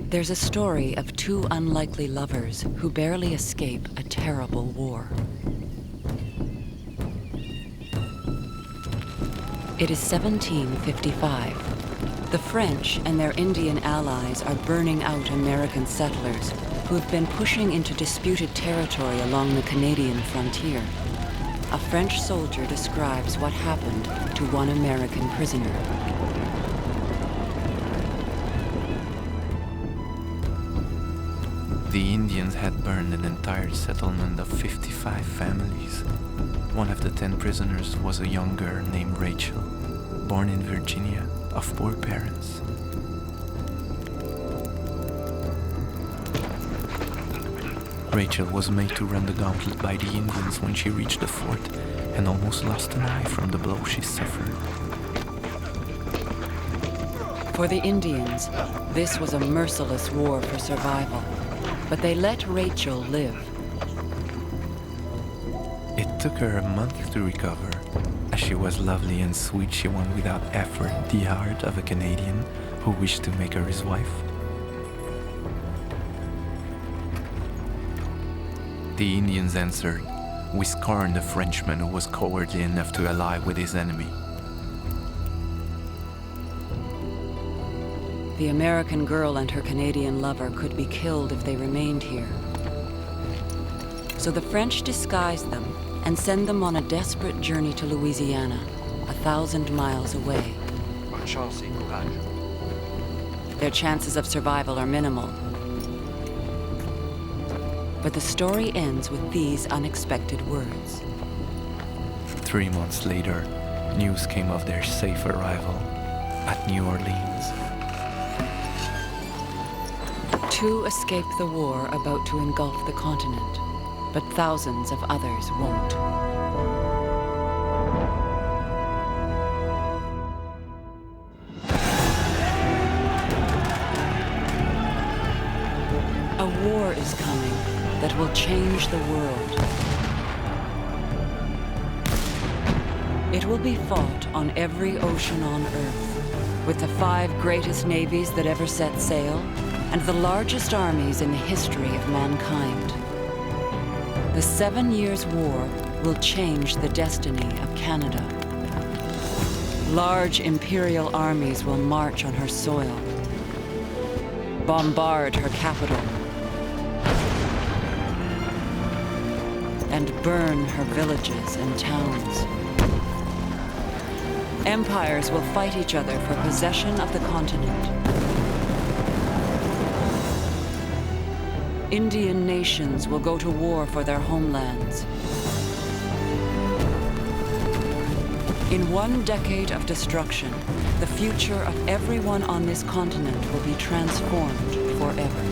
There's a story of two unlikely lovers who barely escape a terrible war. It is 1755. The French and their Indian allies are burning out American settlers who have been pushing into disputed territory along the Canadian frontier. A French soldier describes what happened to one American prisoner. The Indians had burned an entire settlement of 55 families. One of the 10 prisoners was a young girl named Rachel, born in Virginia of poor parents. Rachel was made to run the gauntlet by the Indians when she reached the fort and almost lost an eye from the blow she suffered. For the Indians, this was a merciless war for survival, but they let Rachel live. It took her a month to recover. As she was lovely and sweet, she won without effort the heart of a Canadian who wished to make her his wife. The Indians answered, "We scorn the Frenchman who was cowardly enough to ally with his enemy." The American girl and her Canadian lover could be killed if they remained here. So the French disguise them and send them on a desperate journey to Louisiana, 1,000 miles away. Bonne chance et courage. Their chances of survival are minimal. But the story ends with these unexpected words. 3 months later, news came of their safe arrival at New Orleans. Two escape the war about to engulf the continent, but thousands of others won't. A war is coming that will change the world. It will be fought on every ocean on Earth, with the 5 greatest navies that ever set sail, and the largest armies in the history of mankind. The 7 Years' War will change the destiny of Canada. Large imperial armies will march on her soil, bombard her capital, and burn her villages and towns. Empires will fight each other for possession of the continent. Indian nations will go to war for their homelands. In 1 decade of destruction, the future of everyone on this continent will be transformed forever.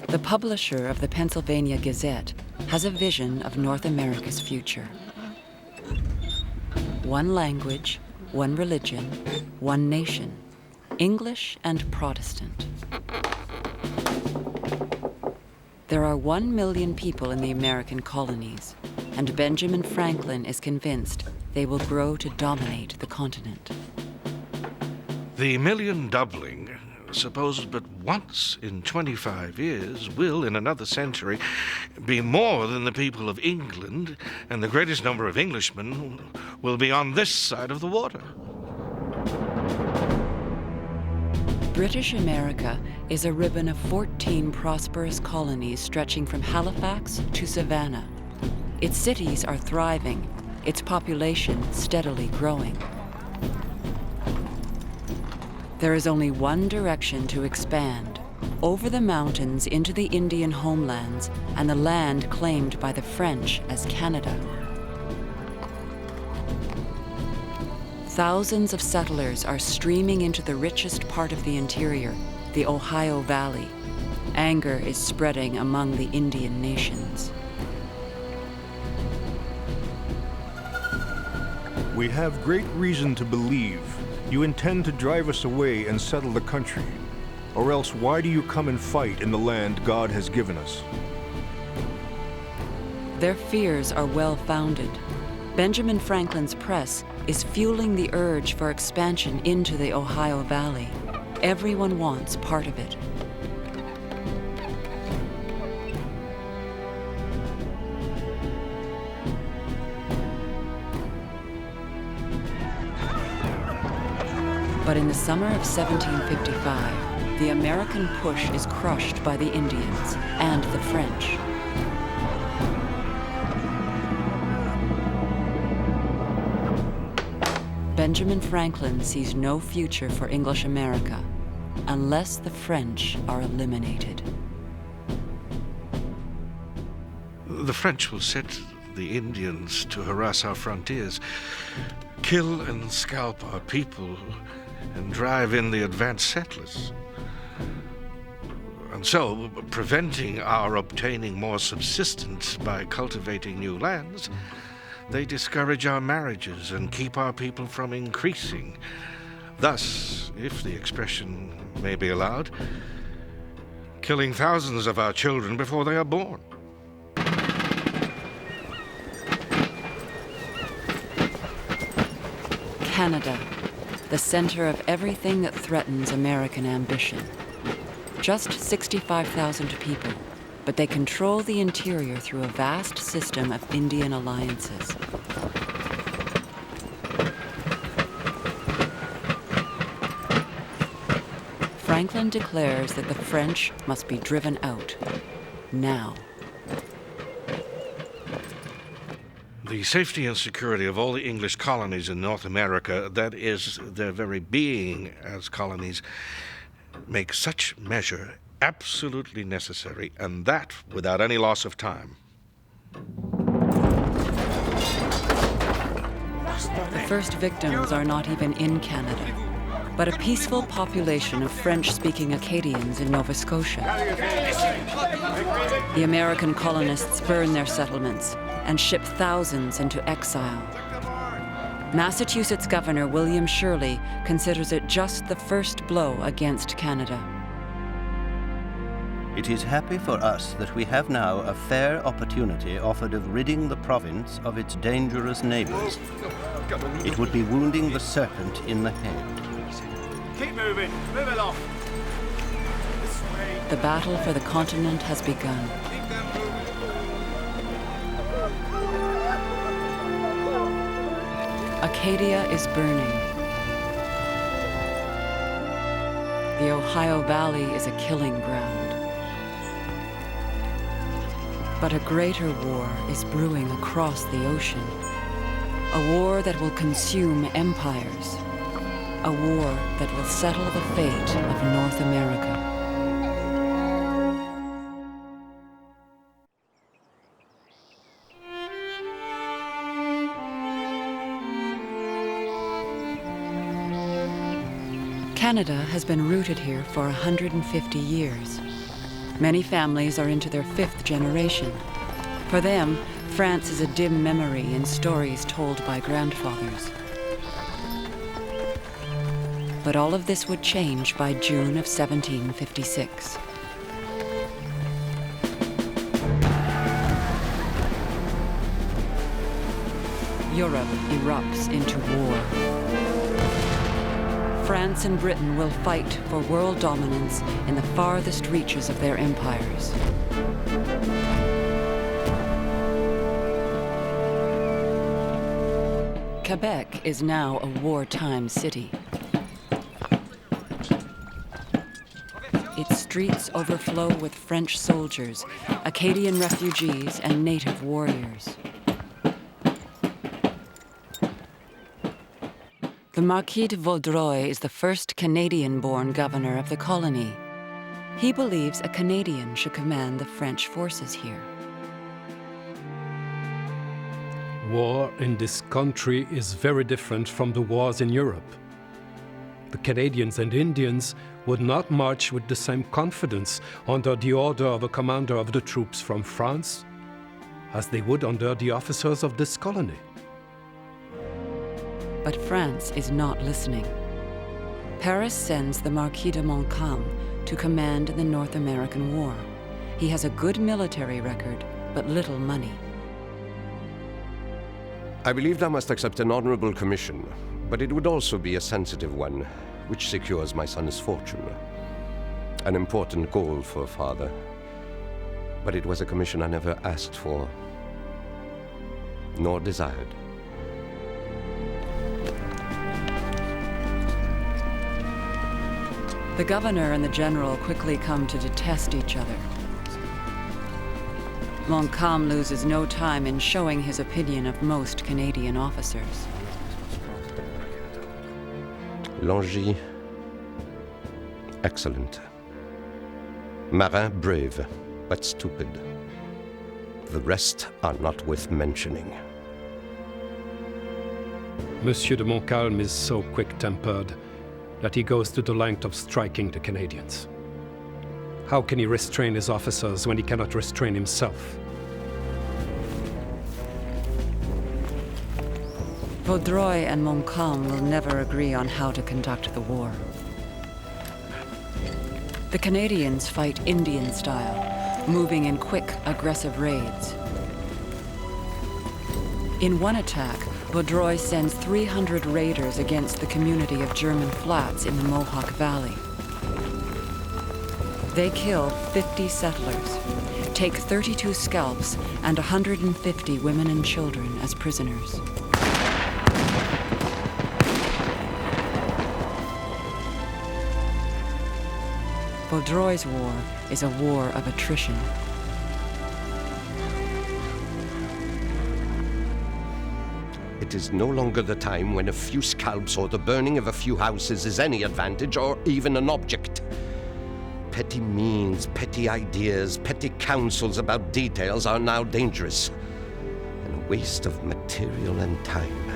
The publisher of the Pennsylvania Gazette has a vision of North America's future. 1 language, 1 religion, 1 nation, English and Protestant. There are 1 million people in the American colonies, and Benjamin Franklin is convinced they will grow to dominate the continent. The million doubling suppose, but once in 25 years will, in another century, be more than the people of England, and the greatest number of Englishmen will be on this side of the water. British America is a ribbon of 14 prosperous colonies stretching from Halifax to Savannah. Its cities are thriving, its population steadily growing. There is only one direction to expand, over the mountains into the Indian homelands and the land claimed by the French as Canada. Thousands of settlers are streaming into the richest part of the interior, the Ohio Valley. Anger is spreading among the Indian nations. We have great reason to believe you intend to drive us away and settle the country. Or else why do you come and fight in the land God has given us? Their fears are well-founded. Benjamin Franklin's press is fueling the urge for expansion into the Ohio Valley. Everyone wants part of it. But in the summer of 1755, the American push is crushed by the Indians and the French. Benjamin Franklin sees no future for English America unless the French are eliminated. The French will set the Indians to harass our frontiers, kill and scalp our people, and drive in the advanced settlers. And so, preventing our obtaining more subsistence by cultivating new lands, they discourage our marriages and keep our people from increasing. Thus, if the expression may be allowed, killing thousands of our children before they are born. Canada, the center of everything that threatens American ambition. Just 65,000 people, but they control the interior through a vast system of Indian alliances. Franklin declares that the French must be driven out, now. The safety and security of all the English colonies in North America, that is, their very being as colonies, make such measure absolutely necessary, and that without any loss of time. The first victims are not even in Canada, but a peaceful population of French-speaking Acadians in Nova Scotia. The American colonists burn their settlements and ship thousands into exile. Massachusetts Governor William Shirley considers it just the first blow against Canada. It is happy for us that we have now a fair opportunity offered of ridding the province of its dangerous neighbors. It would be wounding the serpent in the head. Keep moving. Move along. This way. The battle for the continent has begun. Acadia is burning. The Ohio Valley is a killing ground. But a greater war is brewing across the ocean. A war that will consume empires. A war that will settle the fate of North America. Canada has been rooted here for 150 years. Many families are into their 5th generation. For them, France is a dim memory in stories told by grandfathers. But all of this would change by June of 1756. Europe erupts into war. France and Britain will fight for world dominance in the farthest reaches of their empires. Quebec is now a wartime city. Its streets overflow with French soldiers, Acadian refugees, and native warriors. The Marquis de Vaudreuil is the first Canadian-born governor of the colony. He believes a Canadian should command the French forces here. War in this country is very different from the wars in Europe. The Canadians and Indians would not march with the same confidence under the order of a commander of the troops from France as they would under the officers of this colony. But France is not listening. Paris sends the Marquis de Montcalm to command in the North American War. He has a good military record, but little money. I believed I must accept an honorable commission, but it would also be a sensitive one, which secures my son's fortune. An important goal for a father, but it was a commission I never asked for, nor desired. The governor and the general quickly come to detest each other. Montcalm loses no time in showing his opinion of most Canadian officers. Langy, excellent. Marin, brave, but stupid. The rest are not worth mentioning. Monsieur de Montcalm is so quick-tempered that he goes to the length of striking the Canadians. How can he restrain his officers when he cannot restrain himself? Vaudreuil and Montcalm will never agree on how to conduct the war. The Canadians fight Indian style, moving in quick, aggressive raids. In one attack, Vaudreuil sends 300 raiders against the community of German flats in the Mohawk Valley. They kill 50 settlers, take 32 scalps, and 150 women and children as prisoners. Vaudreuil's war is a war of attrition. It is no longer the time when a few scalps or the burning of a few houses is any advantage or even an object. Petty means, petty ideas, petty counsels about details are now dangerous, and a waste of material and time.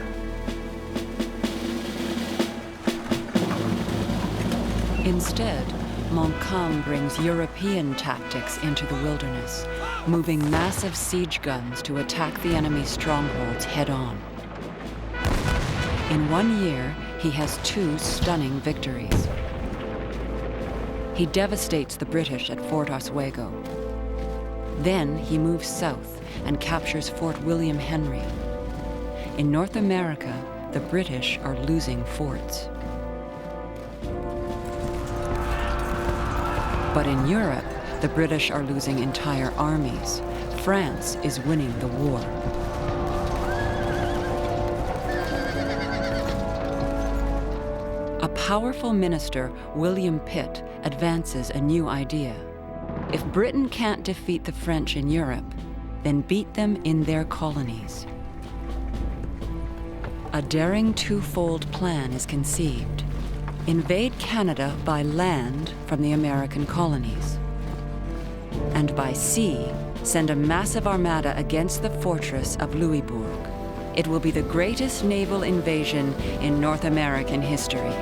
Instead, Montcalm brings European tactics into the wilderness, moving massive siege guns to attack the enemy's strongholds head-on. In 1 year, he has 2 stunning victories. He devastates the British at Fort Oswego. Then he moves south and captures Fort William Henry. In North America, the British are losing forts. But in Europe, the British are losing entire armies. France is winning the war. A powerful minister, William Pitt, advances a new idea. If Britain can't defeat the French in Europe, then beat them in their colonies. A daring twofold plan is conceived. Invade Canada by land from the American colonies. And by sea, send a massive armada against the fortress of Louisbourg. It will be the greatest naval invasion in North American history.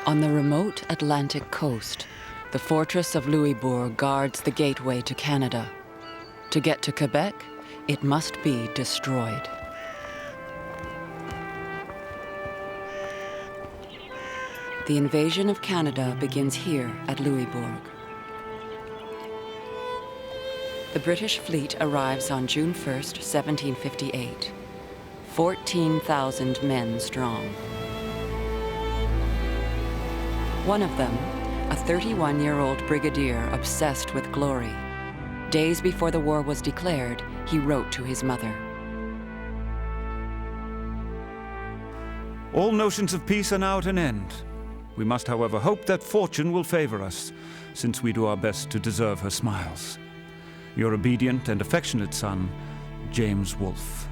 On the remote Atlantic coast, the fortress of Louisbourg guards the gateway to Canada. To get to Quebec, It must be destroyed. The invasion of Canada begins here at Louisbourg. The British fleet arrives on June 1st, 1758, 14,000 men strong. One of them, a 31-year-old brigadier obsessed with glory. Days before the war was declared, he wrote to his mother. All notions of peace are now at an end. We must, however, hope that fortune will favor us, since we do our best to deserve her smiles. Your obedient and affectionate son, James Wolfe.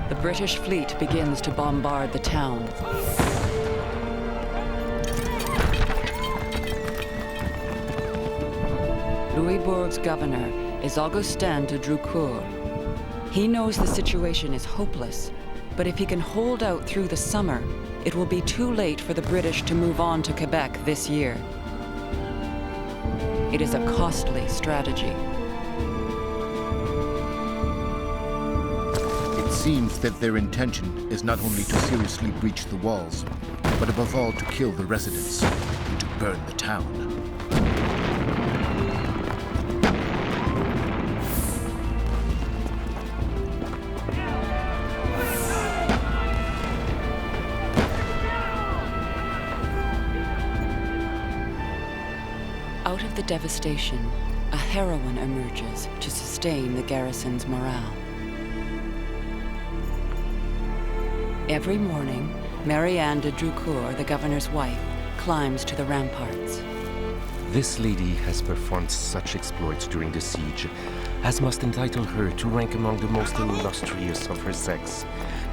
The British fleet begins to bombard the town. Louisbourg's governor is Augustin de Drucourt. He knows the situation is hopeless, but if he can hold out through the summer, it will be too late for the British to move on to Quebec this year. It is a costly strategy. It seems that their intention is not only to seriously breach the walls, but above all to kill the residents and to burn the town. Out of the devastation, a heroine emerges to sustain the garrison's morale. Every morning, Marianne de Drucourt, the governor's wife, climbs to the ramparts. This lady has performed such exploits during the siege as must entitle her to rank among the most illustrious of her sex,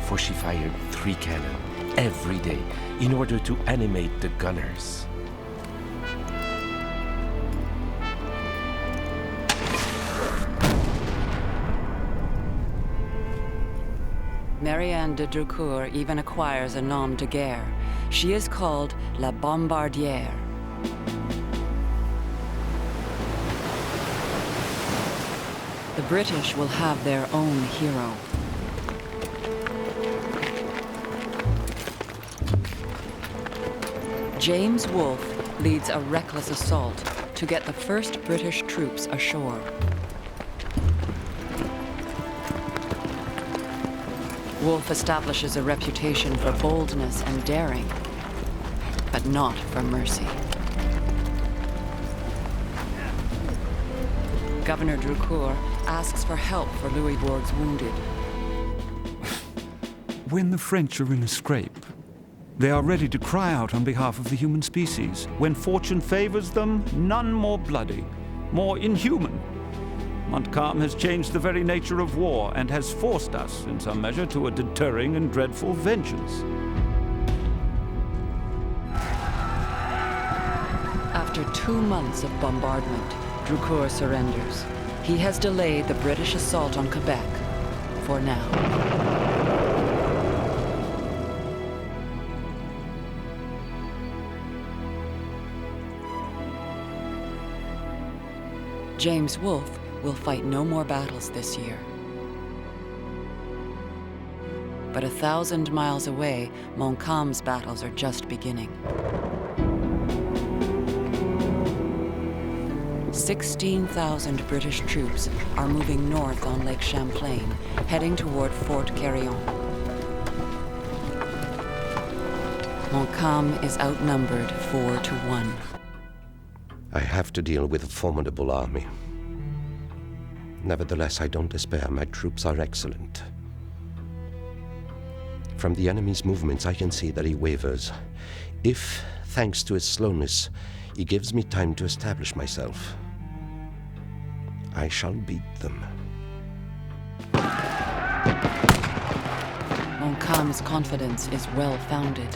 for she fired 3 cannon every day in order to animate the gunners. Marianne de Drucourt even acquires a nom de guerre. She is called La Bombardière. The British will have their own hero. James Wolfe leads a reckless assault to get the first British troops ashore. Wolfe establishes a reputation for boldness and daring, but not for mercy. Governor Drucourt asks for help for Louisbourg's wounded. When the French are in a scrape, they are ready to cry out on behalf of the human species. When fortune favors them, none more bloody, more inhuman. Montcalm has changed the very nature of war and has forced us, in some measure, to a deterring and dreadful vengeance. After 2 months of bombardment, Drucourt surrenders. He has delayed the British assault on Quebec for now. James Wolfe will fight no more battles this year. But 1,000 miles away, Montcalm's battles are just beginning. 16,000 British troops are moving north on Lake Champlain, heading toward Fort Carillon. Montcalm is outnumbered 4-1. I have to deal with a formidable army. Nevertheless, I don't despair. My troops are excellent. From the enemy's movements, I can see that he wavers. If, thanks to his slowness, he gives me time to establish myself, I shall beat them. Montcalm's confidence is well-founded.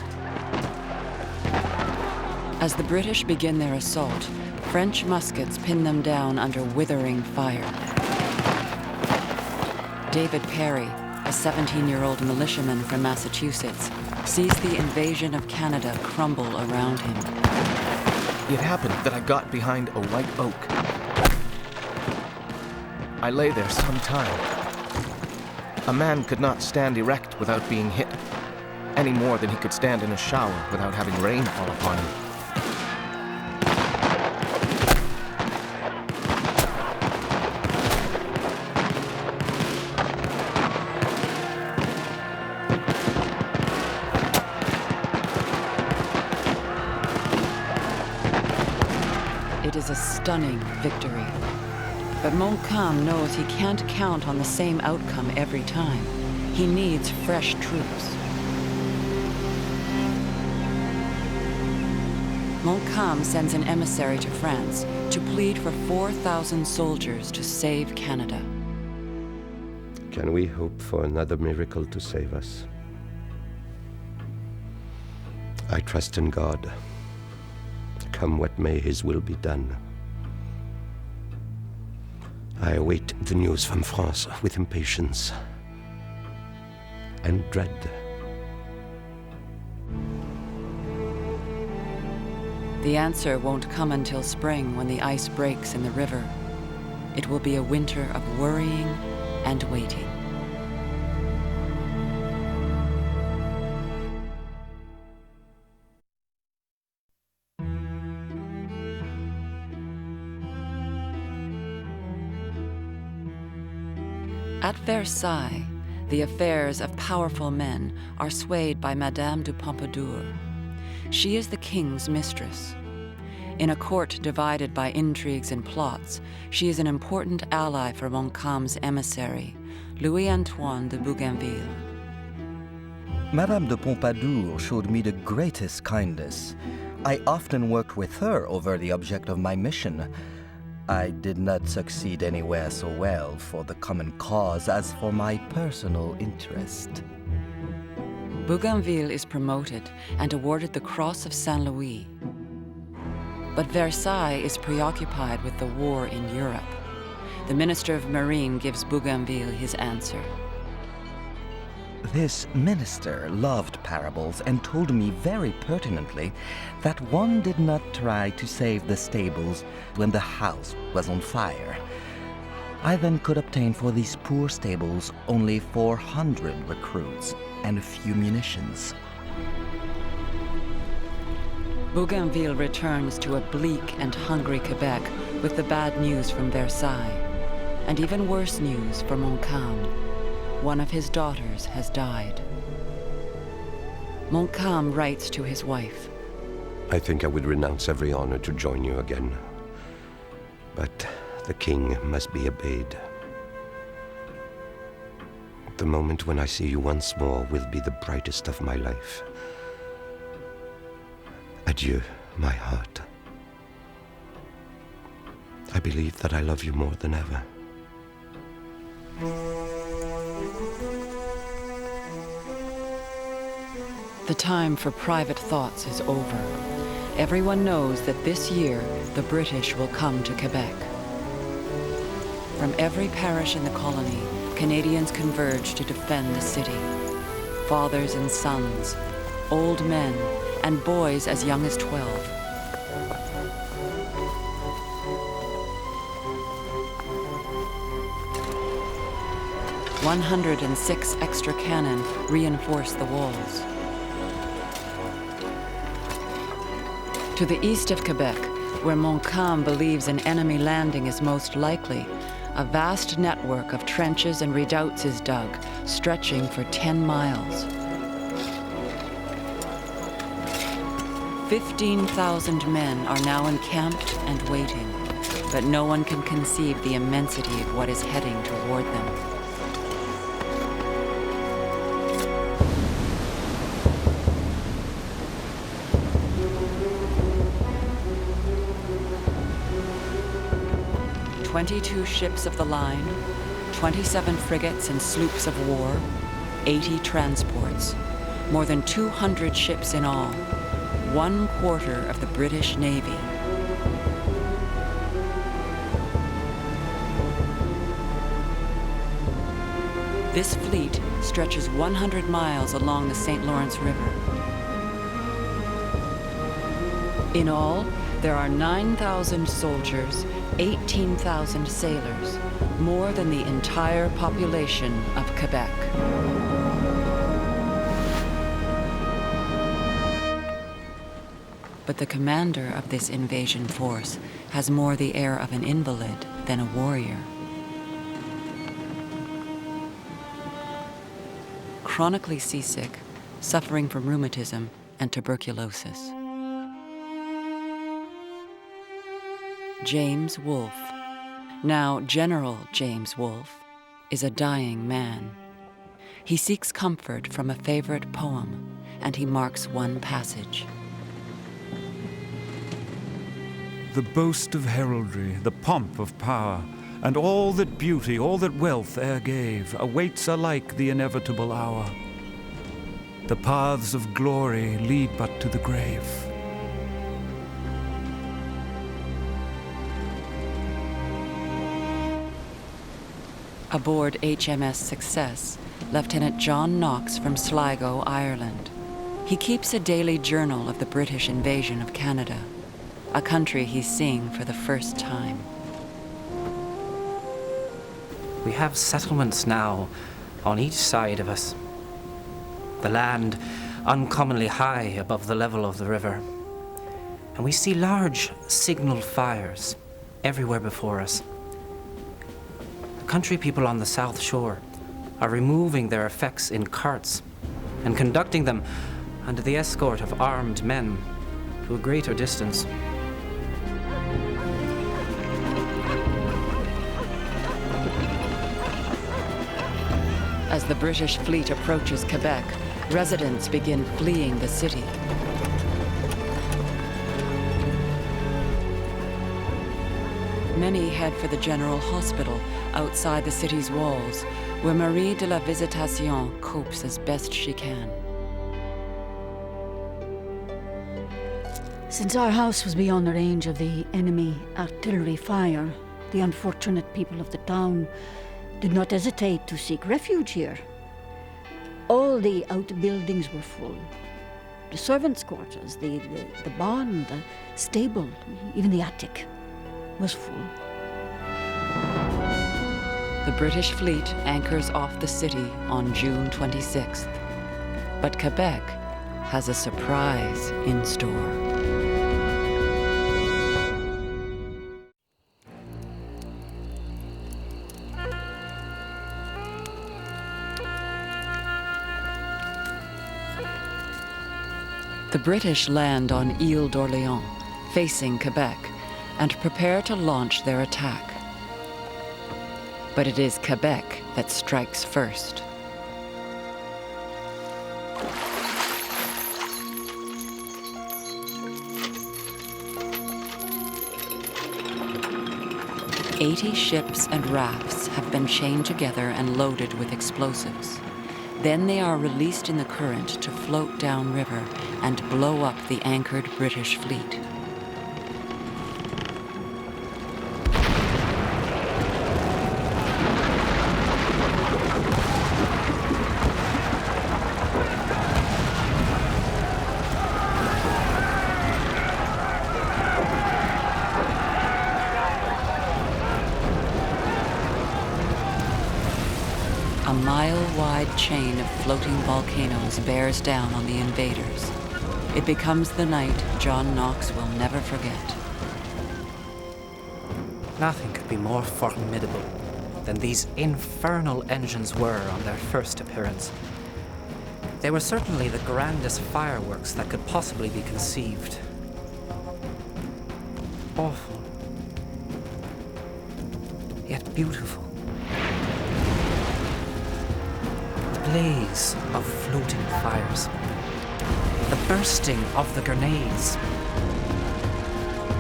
As the British begin their assault, French muskets pin them down under withering fire. David Perry, a 17-year-old militiaman from Massachusetts, sees the invasion of Canada crumble around him. It happened that I got behind a white oak. I lay there some time. A man could not stand erect without being hit, any more than he could stand in a shower without having rain fall upon him. It is a stunning victory. But Montcalm knows he can't count on the same outcome every time. He needs fresh troops. Montcalm sends an emissary to France to plead for 4,000 soldiers to save Canada. Can we hope for another miracle to save us? I trust in God. Come what may, His will be done. I await the news from France with impatience and dread. The answer won't come until spring when the ice breaks in the river. It will be a winter of worrying and waiting. At Versailles, the affairs of powerful men are swayed by Madame de Pompadour. She is the king's mistress. In a court divided by intrigues and plots, she is an important ally for Montcalm's emissary, Louis-Antoine de Bougainville. Madame de Pompadour showed me the greatest kindness. I often worked with her over the object of my mission. I did not succeed anywhere so well for the common cause as for my personal interest. Bougainville is promoted and awarded the Cross of Saint-Louis. But Versailles is preoccupied with the war in Europe. The Minister of Marine gives Bougainville his answer. This minister loved parables and told me very pertinently that one did not try to save the stables when the house was on fire. I then could obtain for these poor stables only 400 recruits and a few munitions. Bougainville returns to a bleak and hungry Quebec with the bad news from Versailles, and even worse news for Montcalm. One of his daughters has died. Montcalm writes to his wife. I think I would renounce every honor to join you again. But the king must be obeyed. The moment when I see you once more will be the brightest of my life. Adieu, my heart. I believe that I love you more than ever. The time for private thoughts is over. Everyone knows that this year the British will come to Quebec. From every parish in the colony, Canadians converge to defend the city. Fathers and sons, old men, and boys as young as 12. "106 extra cannon reinforce the walls. To the east of Quebec, where Montcalm believes an enemy landing is most likely, a vast network of trenches and redoubts is dug, stretching for 10 miles. 15,000 men are now encamped and waiting, but no one can conceive the immensity of what is heading toward them. "22 ships of the line, 27 frigates and sloops of war, 80 transports, more than 200 ships in all, 1/4 of the British Navy." This fleet stretches 100 miles along the St. Lawrence River. In all, there are 9,000 soldiers, 18,000 sailors, more than the entire population of Quebec. But the commander of this invasion force has more the air of an invalid than a warrior. Chronically seasick, suffering from rheumatism and tuberculosis. James Wolfe, now General James Wolfe, is a dying man. He seeks comfort from a favorite poem, and he marks one passage. The boast of heraldry, the pomp of power, and all that beauty, all that wealth e'er gave, awaits alike the inevitable hour. The paths of glory lead but to the grave. Aboard HMS Success, Lieutenant John Knox from Sligo, Ireland. He keeps a daily journal of the British invasion of Canada, a country he's seeing for the first time. We have settlements now on each side of us. The land uncommonly high above the level of the river. And we see large signal fires everywhere before us. The country people on the south shore are removing their effects in carts and conducting them under the escort of armed men to a greater distance. As the British fleet approaches Quebec, residents begin fleeing the city. Many head for the General Hospital outside the city's walls, where Marie de la Visitation copes as best she can. Since our house was beyond the range of the enemy artillery fire, the unfortunate people of the town did not hesitate to seek refuge here. All the outbuildings were full. The servants' quarters, the barn, the stable, even the attic was full. The British fleet anchors off the city on June 26th. But Quebec has a surprise in store. The British land on Ile d'Orléans, facing Quebec, and prepare to launch their attack. But it is Quebec that strikes first. "80 ships and rafts have been chained together and loaded with explosives. Then they are released in the current to float downriver and blow up the anchored British fleet. A mile-wide chain of floating volcanoes bears down on the invaders. It becomes the night John Knox will never forget. Nothing could be more formidable than these infernal engines were on their first appearance. They were certainly the grandest fireworks that could possibly be conceived. Awful, yet beautiful. Blaze of floating fires, the bursting of the grenades,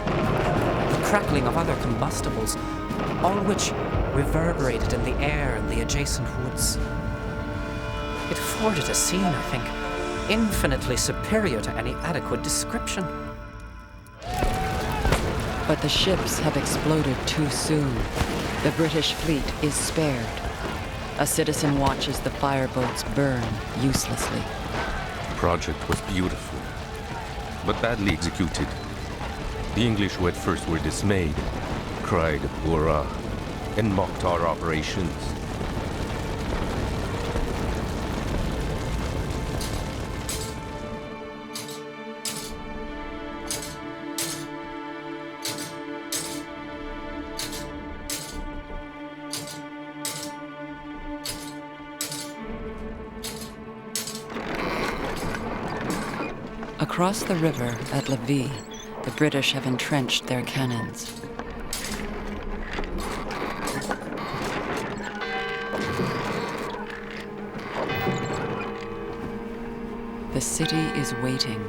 the crackling of other combustibles, all which reverberated in the air in the adjacent woods. It afforded a scene, I think, infinitely superior to any adequate description. But the ships have exploded too soon. The British fleet is spared. A citizen watches the fireboats burn uselessly. The project was beautiful, but badly executed. The English who at first were dismayed cried hurrah and mocked our operations. Across the river at Levis, the British have entrenched their cannons. The city is waiting.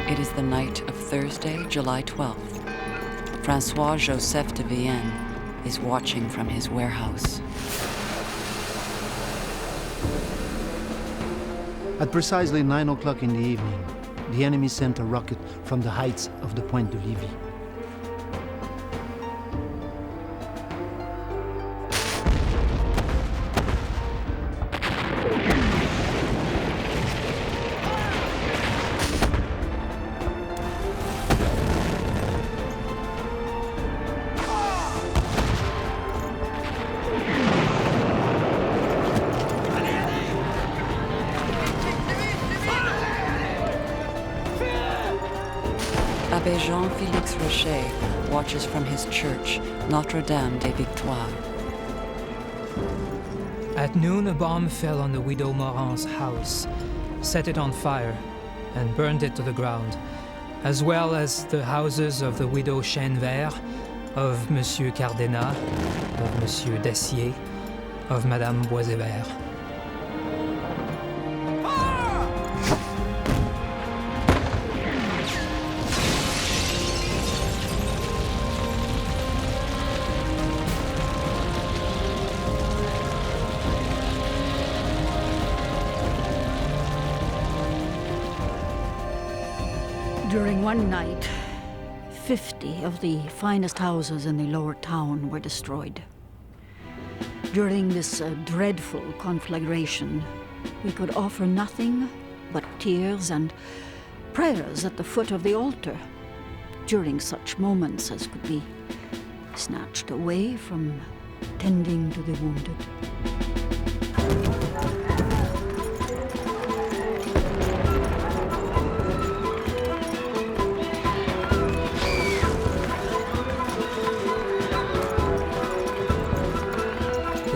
It is the night of Thursday, July 12th. Francois-Joseph de Vienne is watching from his warehouse. At precisely 9 o'clock in the evening, the enemy sent a rocket from the heights of the Pointe de Levis. Abbé Jean-Félix Rocher watches from his church, Notre-Dame des Victoires. At noon, a bomb fell on the widow Morin's house, set it on fire, and burned it to the ground, as well as the houses of the widow Chainevert, of Monsieur Cardenat, of Monsieur Dacier, of Madame Boisevert. During one night, 50 of the finest houses in the lower town were destroyed. During this dreadful conflagration, we could offer nothing but tears and prayers at the foot of the altar during such moments as could be snatched away from tending to the wounded.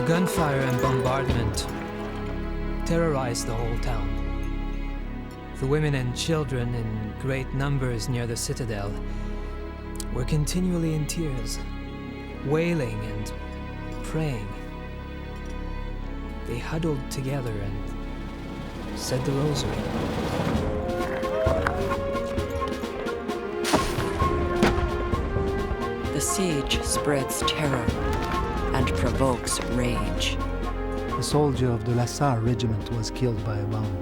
Gunfire and bombardment terrorized the whole town. The women and children in great numbers near the citadel were continually in tears, wailing and praying. They huddled together and said the rosary. The siege spreads terror and provokes rage. A soldier of the Lassar regiment was killed by a bomb.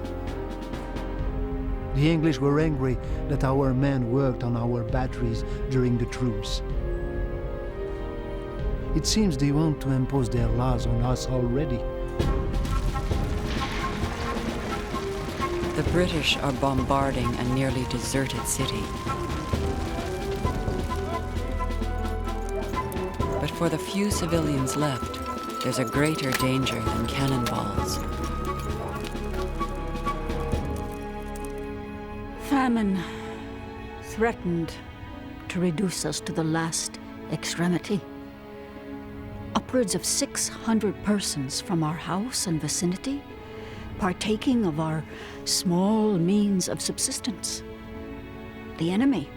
The English were angry that our men worked on our batteries during the truce. It seems they want to impose their laws on us already. The British are bombarding a nearly deserted city. But for the few civilians left, there's a greater danger than cannonballs. Famine threatened to reduce us to the last extremity. Upwards of 600 persons from our house and vicinity partaking of our small means of subsistence. The enemy,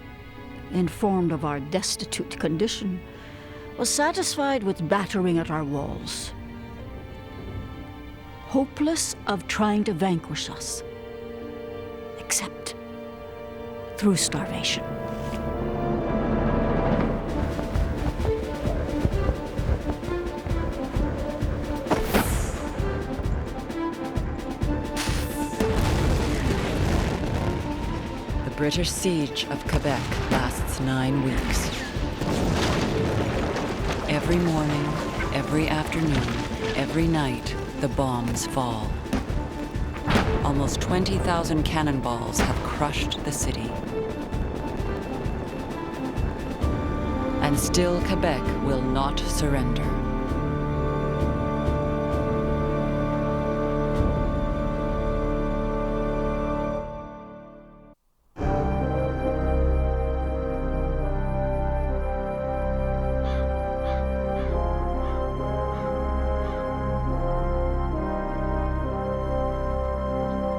informed of our destitute condition, was satisfied with battering at our walls, hopeless of trying to vanquish us, except through starvation. British siege of Quebec lasts 9 weeks. Every morning, every afternoon, every night, the bombs fall. Almost 20,000 cannonballs have crushed the city. And still Quebec will not surrender.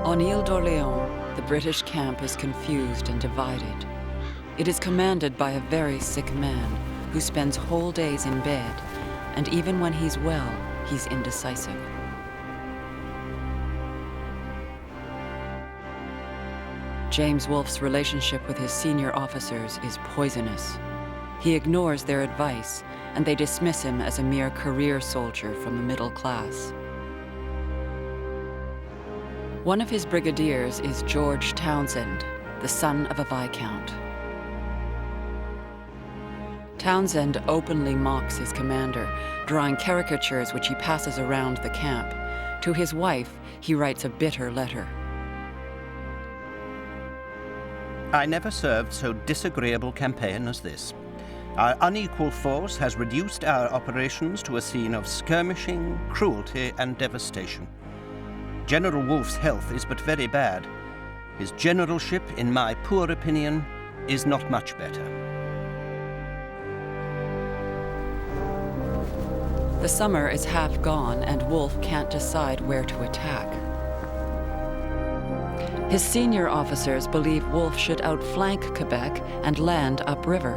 On Ile d'Orléans, the British camp is confused and divided. It is commanded by a very sick man who spends whole days in bed, and even when he's well, he's indecisive. James Wolfe's relationship with his senior officers is poisonous. He ignores their advice, and they dismiss him as a mere career soldier from the middle class. One of his brigadiers is George Townsend, the son of a viscount. Townsend openly mocks his commander, drawing caricatures which he passes around the camp. To his wife, he writes a bitter letter. I never served so disagreeable campaign as this. Our unequal force has reduced our operations to a scene of skirmishing, cruelty, and devastation. General Wolfe's health is but very bad. His generalship, in my poor opinion, is not much better. The summer is half gone, and Wolfe can't decide where to attack. His senior officers believe Wolfe should outflank Quebec and land upriver.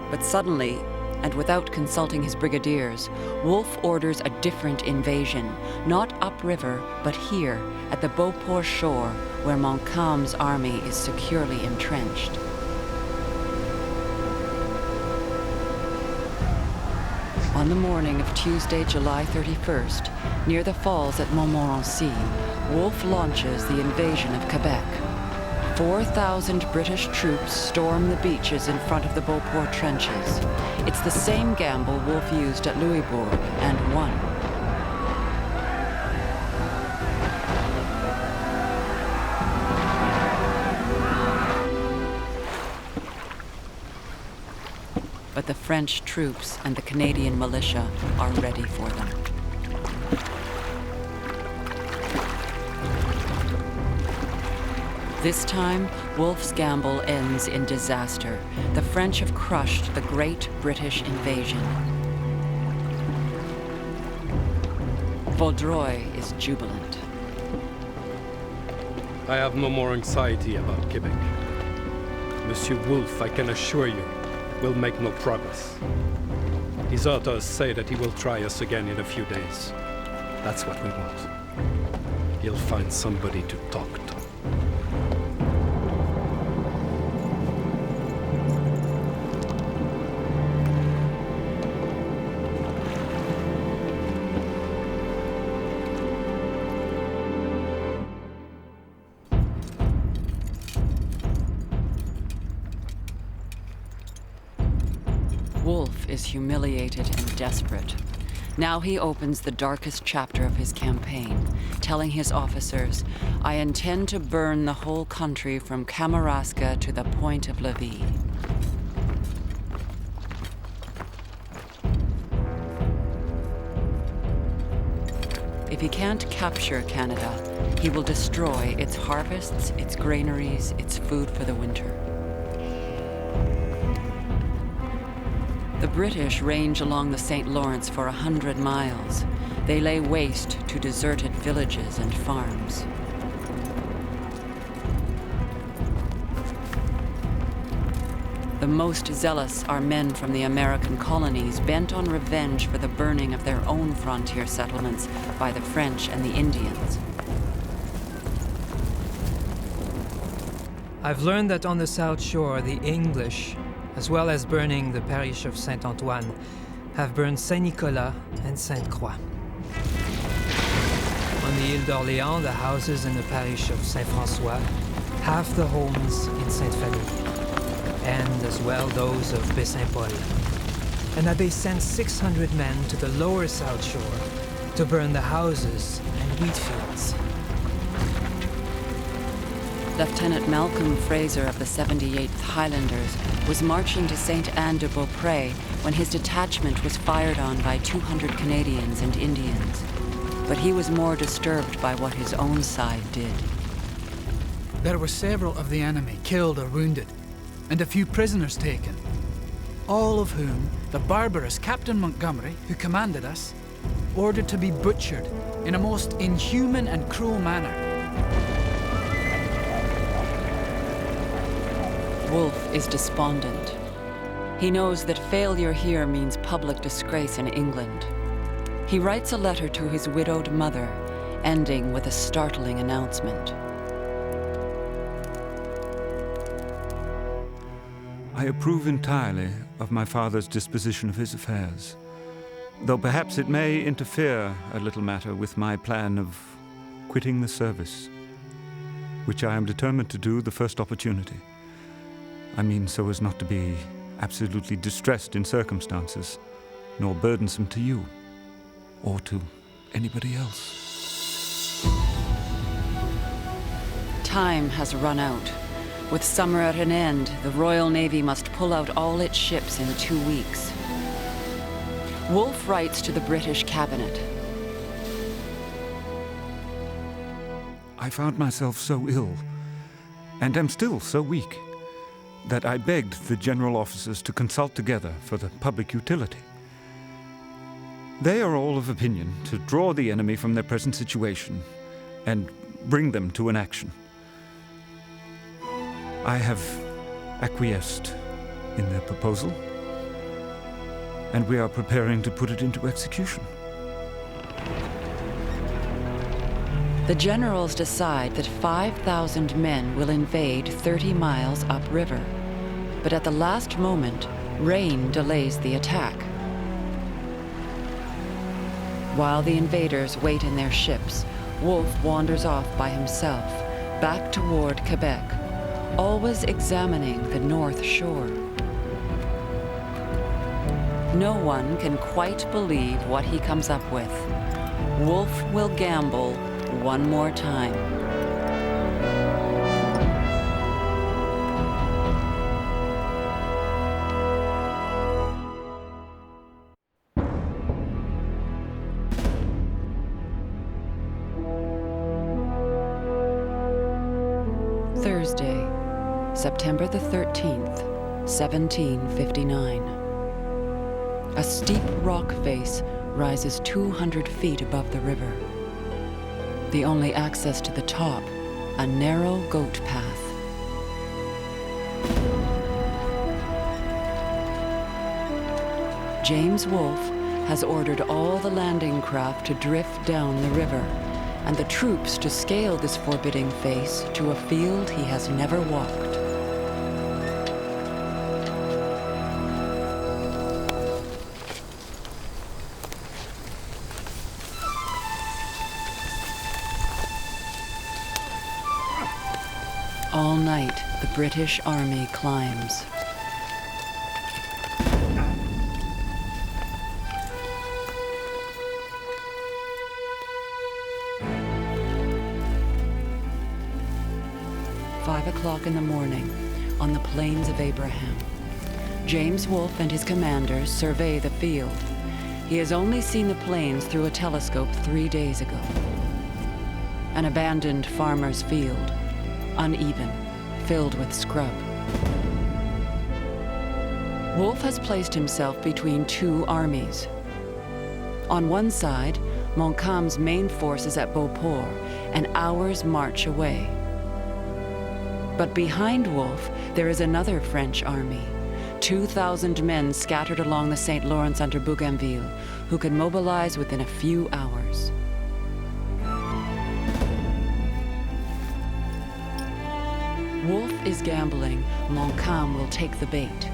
But suddenly, and without consulting his brigadiers, Wolfe orders a different invasion, not upriver, but here, at the Beauport shore, where Montcalm's army is securely entrenched. On the morning of Tuesday, July 31st, near the falls at Montmorency, Wolfe launches the invasion of Quebec. 4,000 British troops storm the beaches in front of the Beauport trenches. It's the same gamble Wolfe used at Louisbourg and won. But the French troops and the Canadian militia are ready for them. This time, Wolfe's gamble ends in disaster. The French have crushed the great British invasion. Vaudreuil is jubilant. I have no more anxiety about Quebec. Monsieur Wolfe, I can assure you, will make no progress. His orders say that he will try us again in a few days. That's what we want. He'll find somebody to talk to. Wolfe is humiliated and desperate. Now he opens the darkest chapter of his campaign, telling his officers, "I intend to burn the whole country from Kamouraska to the Point of Levis." If he can't capture Canada, he will destroy its harvests, its granaries, its food for the winter. The British range along the St. Lawrence for 100 miles. They lay waste to deserted villages and farms. The most zealous are men from the American colonies, bent on revenge for the burning of their own frontier settlements by the French and the Indians. I've learned that on the South Shore, the English, as well as burning the parish of Saint-Antoine, have burned Saint-Nicolas and Sainte-Croix. On the Ile d'Orléans, the houses in the parish of Saint-François half the homes in Sainte-Famille, and as well those of Baie-Saint-Paul, and that they sent 600 men to the lower South Shore to burn the houses and wheat fields. Lieutenant Malcolm Fraser of the 78th Highlanders was marching to Sainte-Anne-de-Beaupré when his detachment was fired on by 200 Canadians and Indians. But he was more disturbed by what his own side did. There were several of the enemy killed or wounded, and a few prisoners taken, all of whom the barbarous Captain Montgomery, who commanded us, ordered to be butchered in a most inhuman and cruel manner. Wolfe is despondent. He knows that failure here means public disgrace in England. He writes a letter to his widowed mother, ending with a startling announcement. I approve entirely of my father's disposition of his affairs, though perhaps it may interfere a little matter with my plan of quitting the service, which I am determined to do the first opportunity. I mean, so as not to be absolutely distressed in circumstances, nor burdensome to you, or to anybody else. Time has run out. With summer at an end, the Royal Navy must pull out all its ships in 2 weeks. Wolfe writes to the British cabinet. I found myself so ill, and am still so weak, that I begged the general officers to consult together for the public utility. They are all of opinion to draw the enemy from their present situation and bring them to an action. I have acquiesced in their proposal, and we are preparing to put it into execution. The generals decide that 5,000 men will invade 30 miles upriver, but at the last moment, rain delays the attack. While the invaders wait in their ships, Wolfe wanders off by himself, back toward Quebec, always examining the North Shore. No one can quite believe what he comes up with. Wolfe will gamble one more time. Thursday, September the 13th, 1759. A steep rock face rises 200 feet above the river. The only access to the top, a narrow goat path. James Wolfe has ordered all the landing craft to drift down the river, and the troops to scale this forbidding face to a field he has never walked. All night, the British Army climbs. "5 o'clock in the morning, on the plains of Abraham. James Wolfe and his commanders survey the field. He has only seen the plains through a telescope 3 days ago. An abandoned farmer's field, uneven, filled with scrub. Wolfe has placed himself between two armies. On one side, Montcalm's main force is at Beauport, an hour's march away. But behind Wolfe, there is another French army, 2,000 men scattered along the St. Lawrence under Bougainville, who can mobilize within a few hours. Wolfe is gambling Montcalm will take the bait.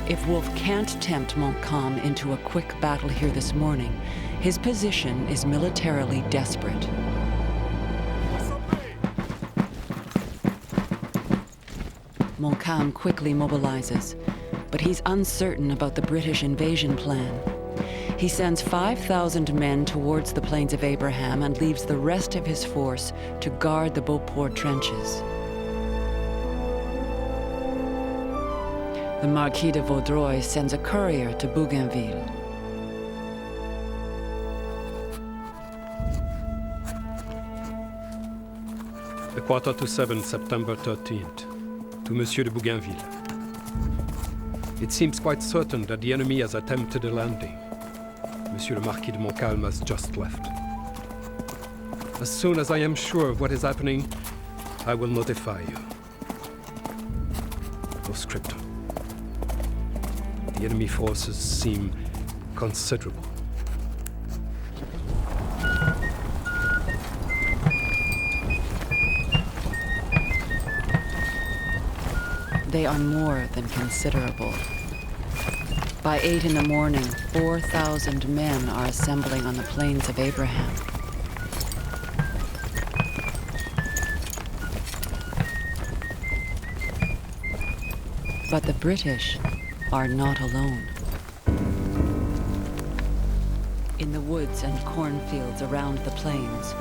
If Wolfe can't tempt Montcalm into a quick battle here this morning, his position is militarily desperate. Montcalm quickly mobilizes, but he's uncertain about the British invasion plan. He sends 5,000 men towards the Plains of Abraham and leaves the rest of his force to guard the Beauport trenches. The Marquis de Vaudreuil sends a courier to Bougainville. A 6:45, September 13th. To Monsieur de Bougainville. It seems quite certain that the enemy has attempted a landing. Monsieur le Marquis de Montcalm has just left. As soon as I am sure of what is happening, I will notify you. Postscriptum. The enemy forces seem considerable. They are more than considerable. By 8 in the morning, 4,000 men are assembling on the Plains of Abraham. But the British are not alone. In the woods and cornfields around the plains,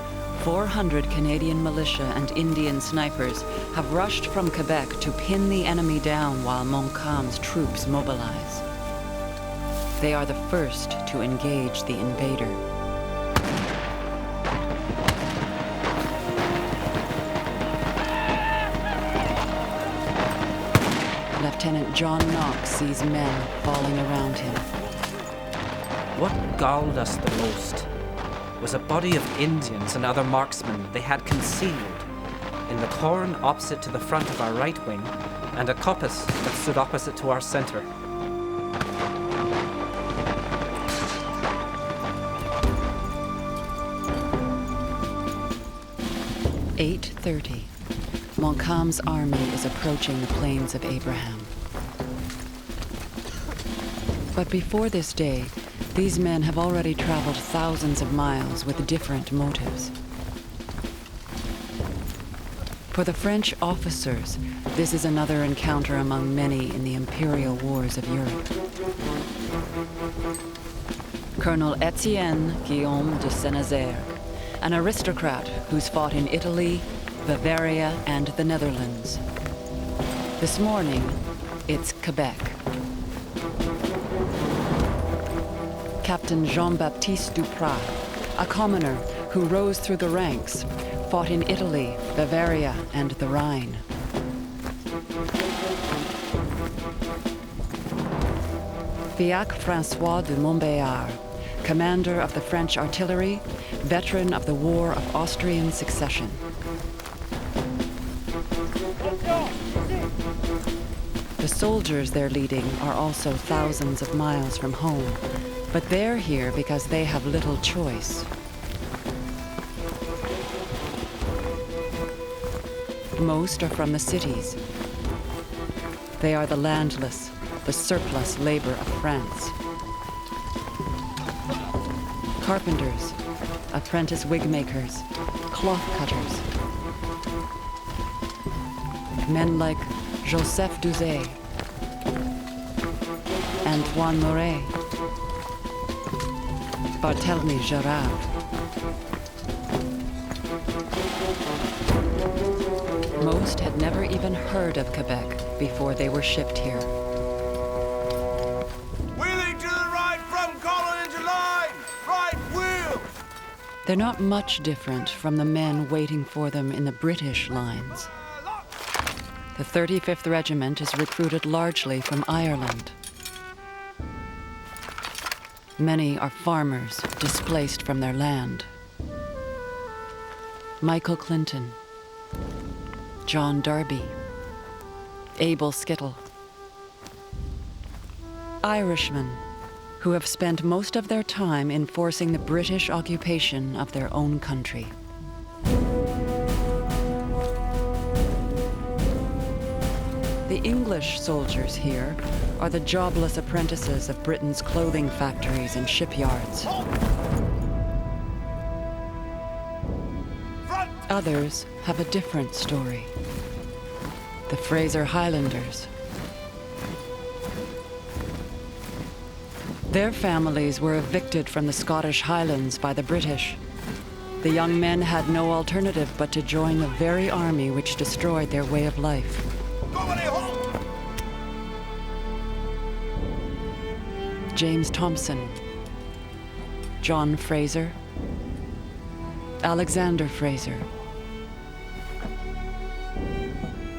400 Canadian militia and Indian snipers have rushed from Quebec to pin the enemy down while Montcalm's troops mobilize. They are the first to engage the invader. Lieutenant John Knox sees men falling around him. What galled us the most was a body of Indians and other marksmen they had concealed in the corn opposite to the front of our right wing and a coppice that stood opposite to our center. At 8:30, Montcalm's army is approaching the Plains of Abraham. But before this day, these men have already traveled thousands of miles with different motives. For the French officers, this is another encounter among many in the imperial wars of Europe. Colonel Etienne Guillaume de Saint-Nazaire, an aristocrat who's fought in Italy, Bavaria, and the Netherlands. This morning, it's Quebec. Captain Jean-Baptiste Duprat, a commoner who rose through the ranks, fought in Italy, Bavaria, and the Rhine. Fiacre François de Montbéliard, commander of the French artillery, veteran of the War of Austrian Succession. The soldiers they're leading are also thousands of miles from home, but they're here because they have little choice. Most are from the cities. They are the landless, the surplus labor of France. Carpenters, apprentice wig makers, cloth cutters. Men like Joseph Douzet, Antoine Moret, Barthélemy Gérard. Most had never even heard of Quebec before they were shipped here. Wheeling to the right from column into line! Right wheel! They're not much different from the men waiting for them in the British lines. The 35th Regiment is recruited largely from Ireland. Many are farmers displaced from their land. Michael Clinton, John Darby, Abel Skittle. Irishmen who have spent most of their time enforcing the British occupation of their own country. The English soldiers here are the jobless apprentices of Britain's clothing factories and shipyards. Others have a different story. the Fraser Highlanders. Their families were evicted from the Scottish Highlands by the British. The young men had no alternative but to join the very army which destroyed their way of life. James Thompson, John Fraser, Alexander Fraser.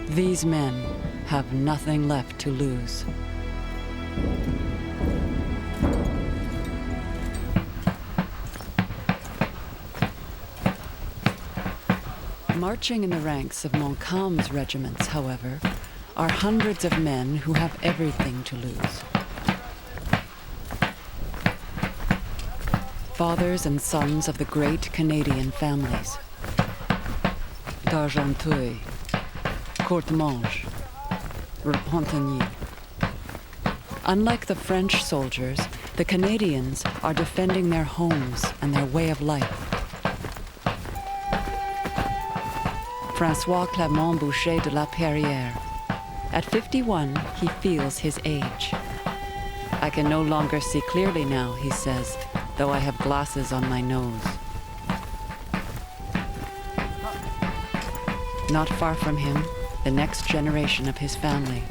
These men have nothing left to lose. Marching in the ranks of Montcalm's regiments, however, are hundreds of men who have everything to lose. Fathers and sons of the great Canadian families. D'Argenteuil, Courtemanche, Repentigny. Unlike the French soldiers, the Canadians are defending their homes and their way of life. François Clément Boucher de la Perrière. At 51, he feels his age. I can no longer see clearly now, he says, though I have glasses on my nose. Not far from him, the next generation of his family,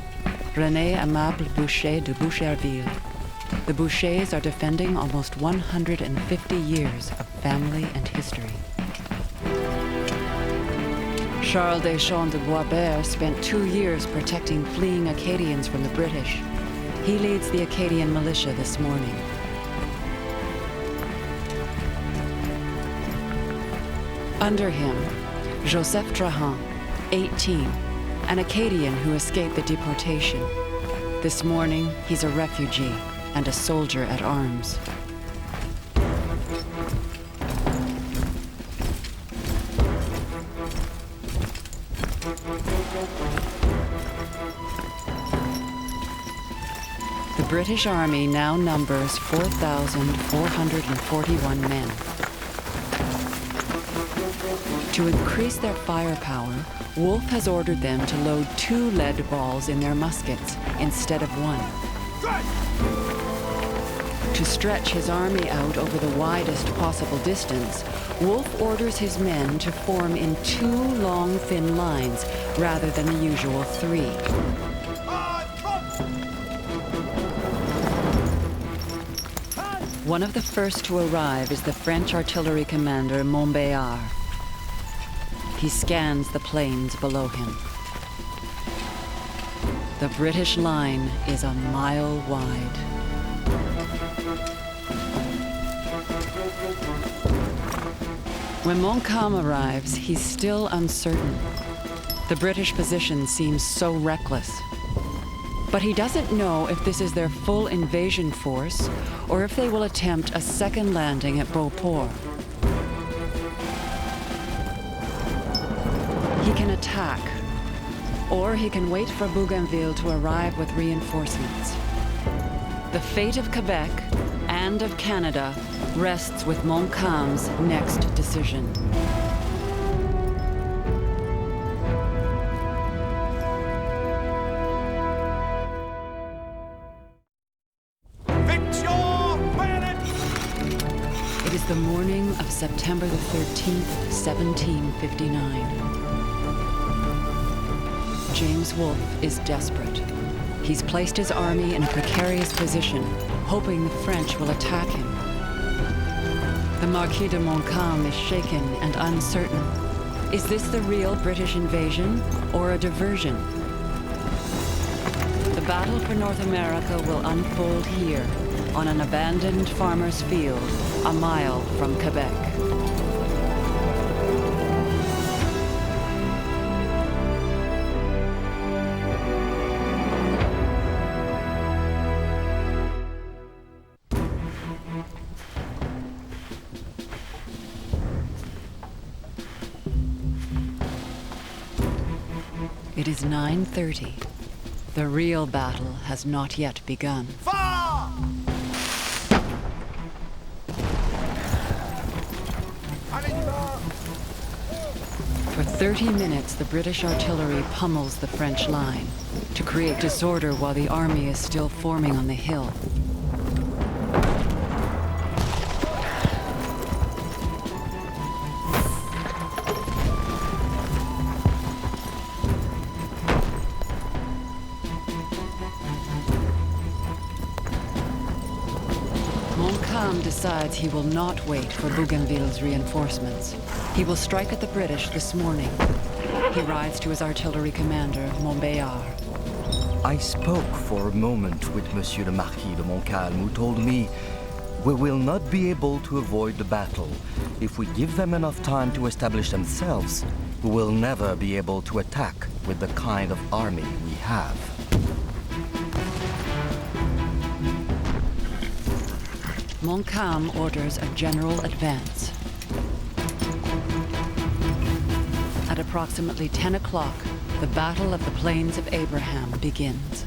René Aimable Boucher de Boucherville. The Bouchers are defending almost 150 years of family and history. Charles Deschamps de Boisbert spent 2 years protecting fleeing Acadians from the British. He leads the Acadian militia this morning. Under him, Joseph Trahan, 18, an Acadian who escaped the deportation. This morning, he's a refugee and a soldier at arms. The British Army now numbers 4,441 men. To increase their firepower, Wolfe has ordered them to load 2 lead balls in their muskets instead of 1. To stretch his army out over the widest possible distance, Wolfe orders his men to form in 2 long, thin lines rather than the usual 3. One of the first to arrive is the French artillery commander Montbéliard. He scans the plains below him. The British line is a mile wide. When Montcalm arrives, he's still uncertain. The British position seems so reckless. But he doesn't know if this is their full invasion force or if they will attempt a second landing at Beauport. He can attack, or he can wait for Bougainville to arrive with reinforcements. The fate of Quebec and of Canada rests with Montcalm's next decision. It is the morning of September the 13th, 1759. James Wolfe is desperate. He's placed his army in a precarious position, hoping the French will attack him. The Marquis de Montcalm is shaken and uncertain. Is this the real British invasion or a diversion? The battle for North America will unfold here, on an abandoned farmer's field, a mile from Quebec. It is 9:30. The real battle has not yet begun. For 30 minutes, the British artillery pummels the French line to create disorder while the army is still forming on the hill. Montcalm decides he will not wait for Bougainville's reinforcements. He will strike at the British this morning. He rides to his artillery commander, Montbéliard. I spoke for a moment with Monsieur le Marquis de Montcalm, who told me we will not be able to avoid the battle. If we give them enough time to establish themselves, we will never be able to attack with the kind of army we have. Montcalm orders a general advance. At approximately 10 o'clock, the Battle of the Plains of Abraham begins.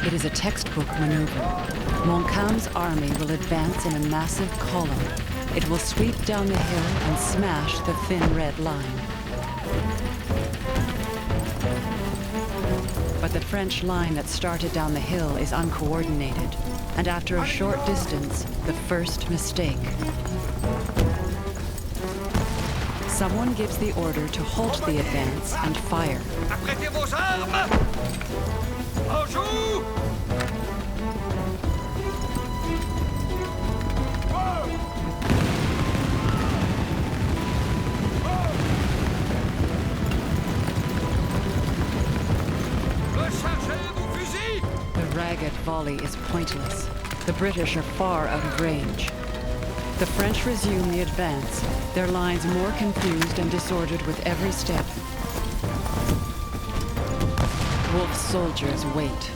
It is a textbook maneuver. Montcalm's army will advance in a massive column. It will sweep down the hill and smash the thin red line. But the French line that started down the hill is uncoordinated, and after a short distance, the first mistake. Someone gives the order to halt the advance and fire. Apprêtez vos armes! En joue! The ragged volley is pointless. The British are far out of range. The French resume the advance, their lines more confused and disordered with every step. Wolfe's soldiers wait.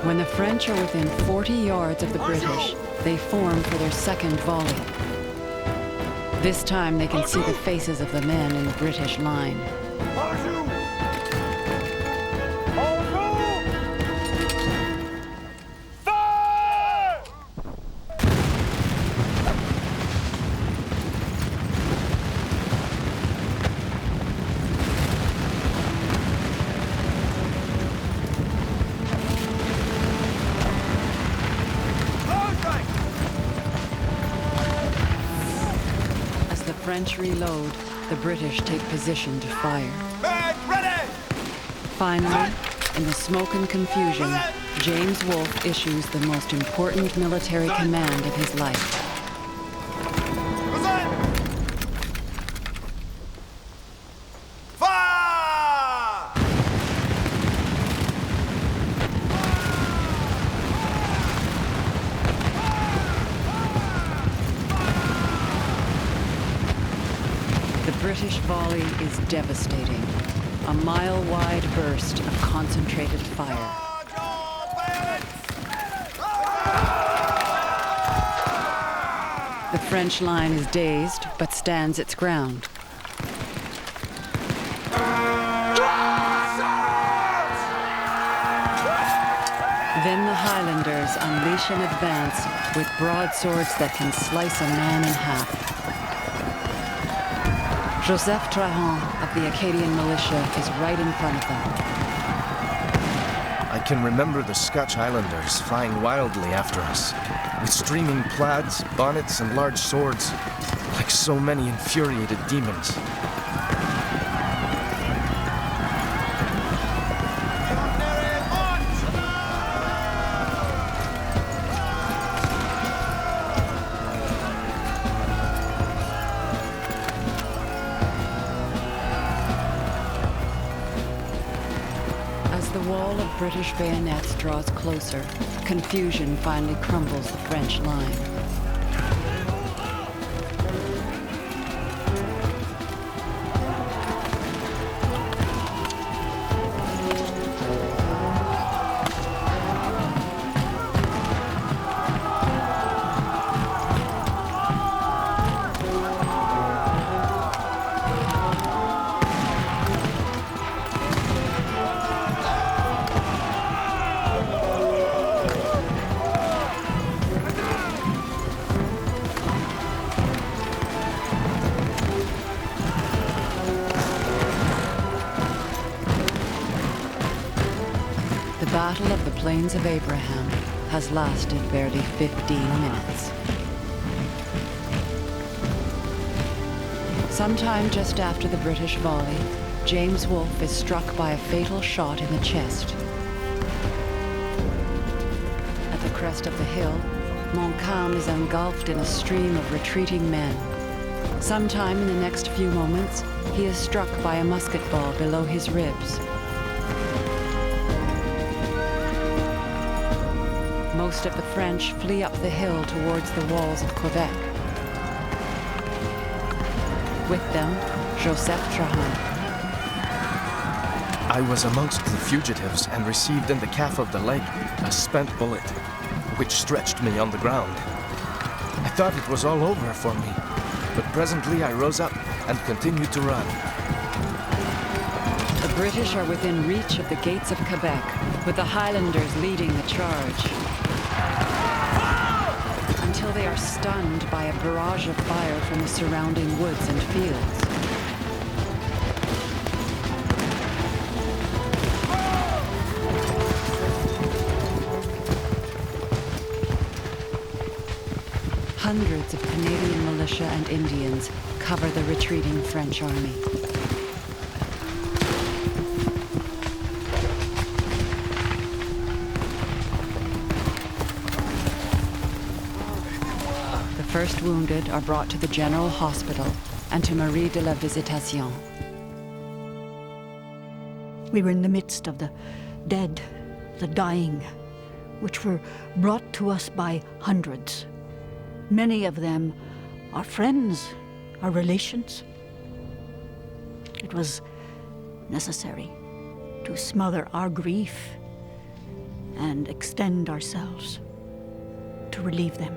When the French are within 40 yards of the British, they form for their second volley. This time they can see the faces of the men in the British line. French reload, the British take position to fire. Finally, in the smoke and confusion, James Wolfe issues the most important military command of his life. The British volley is devastating. A mile-wide burst of concentrated fire. The French line is dazed, but stands its ground. Then the Highlanders unleash an advance with broadswords that can slice a man in half. Joseph Trahan of the Acadian militia is right in front of them. I can remember the Scotch Highlanders flying wildly after us, with streaming plaids, bonnets, and large swords, like so many infuriated demons. British bayonets draws closer. Confusion finally crumbles the French line. plains of Abraham has lasted barely 15 minutes. Sometime just after the British volley, James Wolfe is struck by a fatal shot in the chest. At the crest of the hill, Montcalm is engulfed in a stream of retreating men. Sometime in the next few moments, he is struck by a musket ball below his ribs. Most of the French flee up the hill towards the walls of Quebec. With them, Joseph Trahan. I was amongst the fugitives and received in the calf of the leg a spent bullet, which stretched me on the ground. I thought it was all over for me, but presently I rose up and continued to run. The British are within reach of the gates of Quebec, with the Highlanders leading the charge. Until they are stunned by a barrage of fire from the surrounding woods and fields. Hundreds of Canadian militia and Indians cover the retreating French army. The first wounded are brought to the General Hospital and to Marie de la Visitation. We were in the midst of the dead, the dying, which were brought to us by hundreds. Many of them are friends, are relations. It was necessary to smother our grief and extend ourselves to relieve them.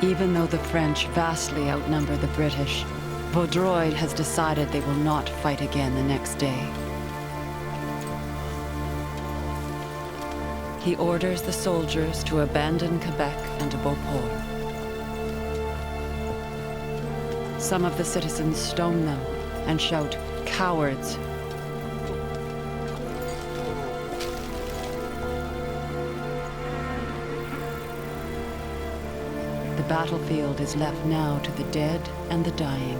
Even though the French vastly outnumber the British, Vaudreuil has decided they will not fight again the next day. He orders the soldiers to abandon Quebec and Beauport. Some of the citizens stone them and shout, "Cowards!" The battlefield is left now to the dead and the dying.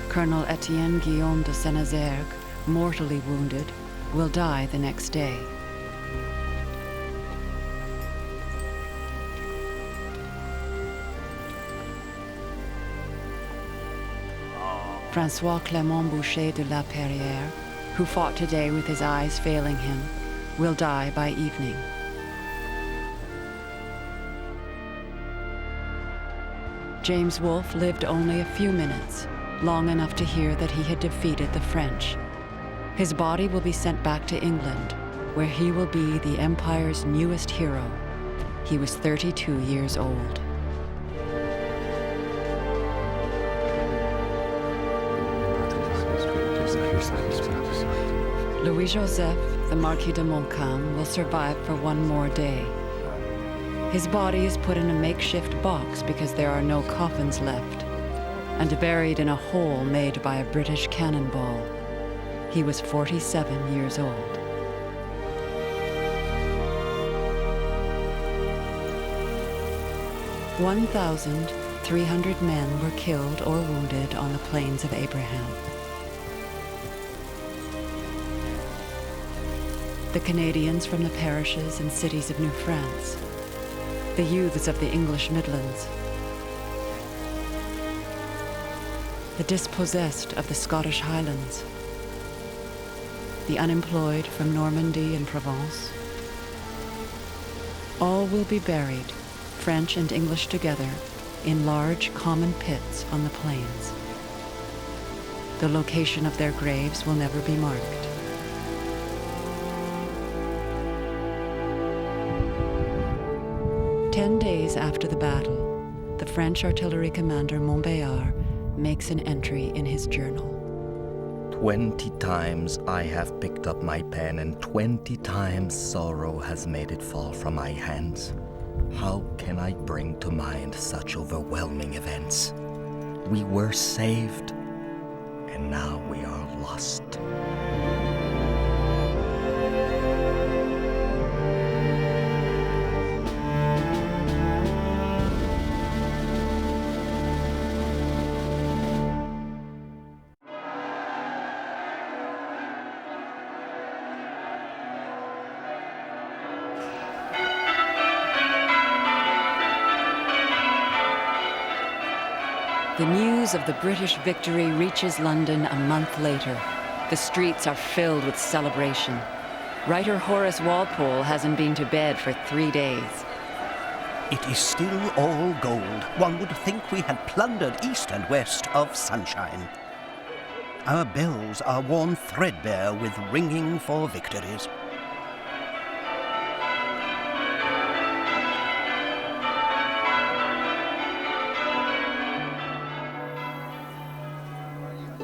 Colonel Etienne Guillaume de Saint-Nazaire, mortally wounded, will die the next day. François Clément Boucher de la Perrière, who fought today with his eyes failing him, will die by evening. James Wolfe lived only a few minutes, long enough to hear that he had defeated the French. His body will be sent back to England, where he will be the Empire's newest hero. He was 32 years old. Louis-Joseph, the Marquis de Montcalm, will survive for one more day. His body is put in a makeshift box because there are no coffins left, and buried in a hole made by a British cannonball. He was 47 years old. "1,300 men were killed or wounded on the plains of Abraham. The Canadians from the parishes and cities of New France, the youths of the English Midlands, the dispossessed of the Scottish Highlands, the unemployed from Normandy and Provence. All will be buried, French and English together, in large common pits on the plains. The location of their graves will never be marked. "10 days after the battle, the French artillery commander Montbéliard makes an entry in his journal. 20 times I have picked up my pen, and 20 times sorrow has made it fall from my hands. How can I bring to mind such overwhelming events? We were saved, and now we are lost. The news of the British victory reaches London a month later. The streets are filled with celebration. Writer Horace Walpole hasn't been to bed for 3 days. It is still all gold. One would think we had plundered east and west of sunshine. Our bells are worn threadbare with ringing for victories.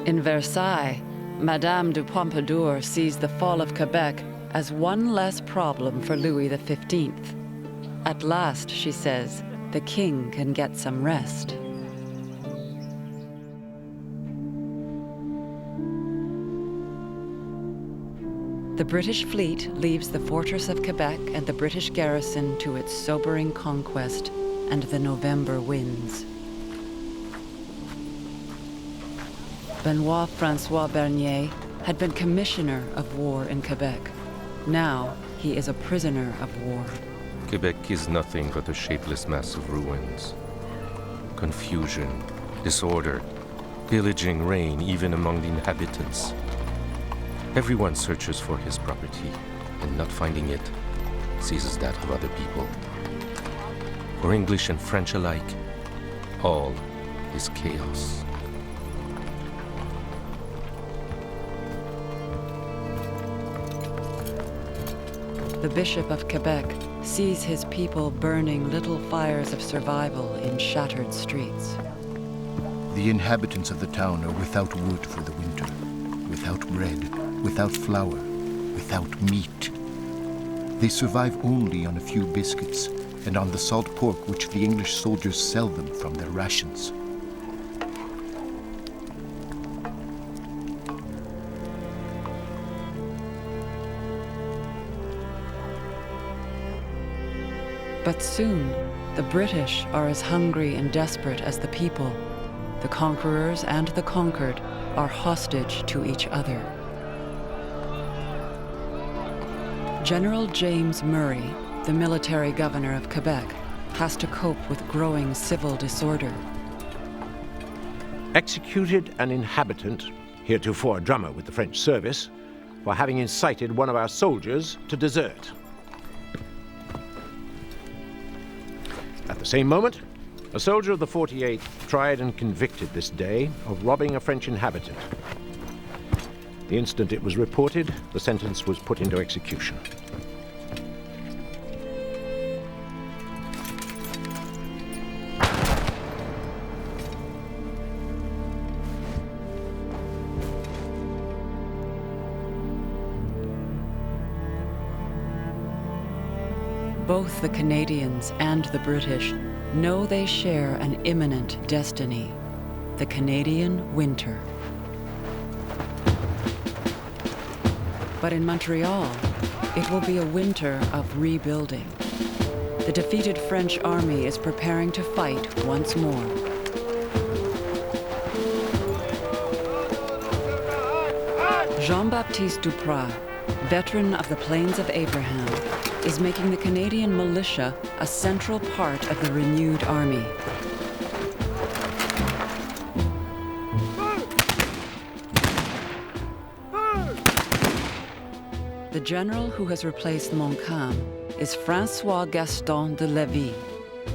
In Versailles, Madame de Pompadour sees the fall of Quebec as one less problem for Louis XV. At last, she says, the king can get some rest. The British fleet leaves the fortress of Quebec and the British garrison to its sobering conquest and the November winds. Benoit Francois Bernier had been commissioner of war in Quebec. Now he is a prisoner of war. Quebec is nothing but a shapeless mass of ruins. Confusion, disorder, pillaging reign even among the inhabitants. Everyone searches for his property, and not finding it, seizes that of other people. For English and French alike, all is chaos. The Bishop of Quebec sees his people burning little fires of survival in shattered streets. The inhabitants of the town are without wood for the winter, without bread, without flour, without meat. They survive only on a few biscuits and on the salt pork which the English soldiers sell them from their rations. But soon, the British are as hungry and desperate as the people. The conquerors and the conquered are hostage to each other. General James Murray, the military governor of Quebec, has to cope with growing civil disorder. Executed an inhabitant, heretofore a drummer with the French service, for having incited one of our soldiers to desert. At the same moment, a soldier of the 48th tried and convicted this day of robbing a French inhabitant. The instant it was reported, the sentence was put into execution. Both the Canadians and the British know they share an imminent destiny, the Canadian winter. But in Montreal, it will be a winter of rebuilding. The defeated French army is preparing to fight once more. Jean-Baptiste Duprat, veteran of the Plains of Abraham, is making the Canadian militia a central part of the renewed army. The general who has replaced Montcalm is François Gaston de Lévis.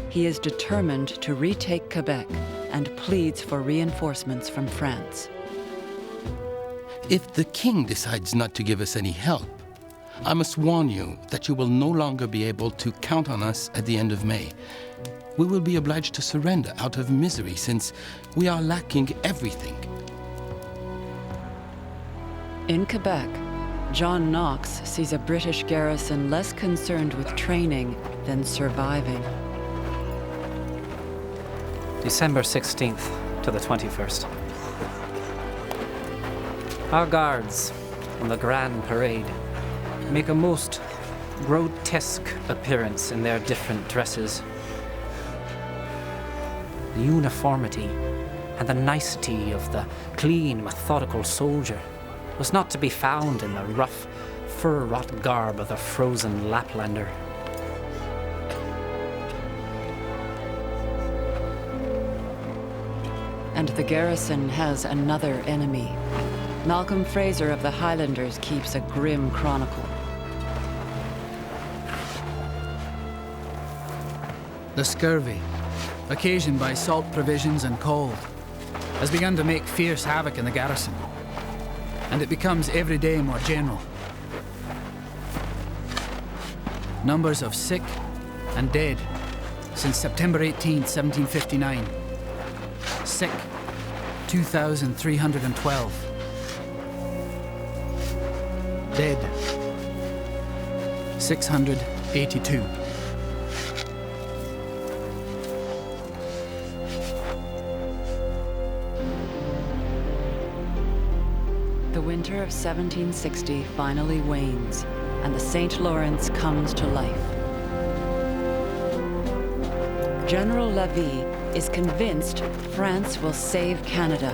He is determined to retake Quebec and pleads for reinforcements from France. If the king decides not to give us any help, I must warn you that you will no longer be able to count on us at the end of May. we will be obliged to surrender out of misery since we are lacking everything. In Quebec, John Knox sees a British garrison less concerned with training than surviving. December 16th to the 21st. Our guards on the Grand Parade make a most grotesque appearance in their different dresses. The uniformity and the nicety of the clean, methodical soldier was not to be found in the rough, fur-wrought garb of the frozen Laplander. And the garrison has another enemy. Malcolm Fraser of the Highlanders keeps a grim chronicle. The scurvy, occasioned by salt provisions and cold, has begun to make fierce havoc in the garrison, and it becomes every day more general. Numbers of sick and dead since September 18, 1759. Sick, 2,312. Dead, 682. The winter of 1760 finally wanes, and the St. Lawrence comes to life. General Lévis is convinced France will save Canada,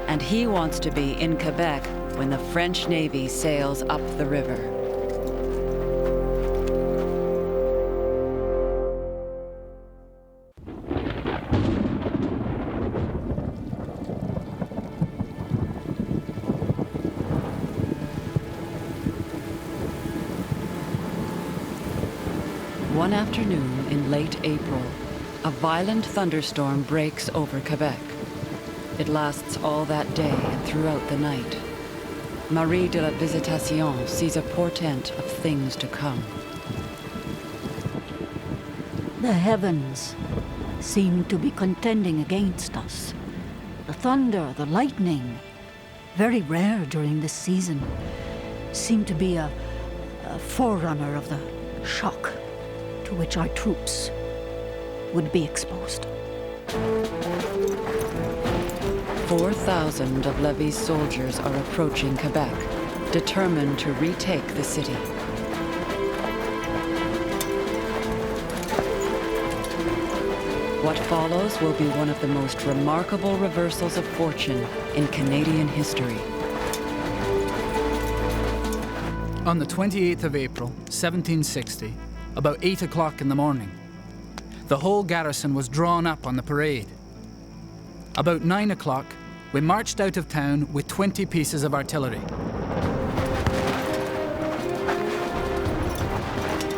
and he wants to be in Quebec when the French Navy sails up the river. One afternoon in late April, a violent thunderstorm breaks over Quebec. It lasts all that day and throughout the night. Marie de la Visitation sees a portent of things to come. The heavens seem to be contending against us. The thunder, the lightning, very rare during this season, seem to be a forerunner of the shock to which our troops would be exposed. 4,000 of Lévis' soldiers are approaching Quebec, determined to retake the city. What follows will be one of the most remarkable reversals of fortune in Canadian history. On the 28th of April, 1760, about 8 o'clock in the morning, the whole garrison was drawn up on the parade. About 9 o'clock, we marched out of town with 20 pieces of artillery.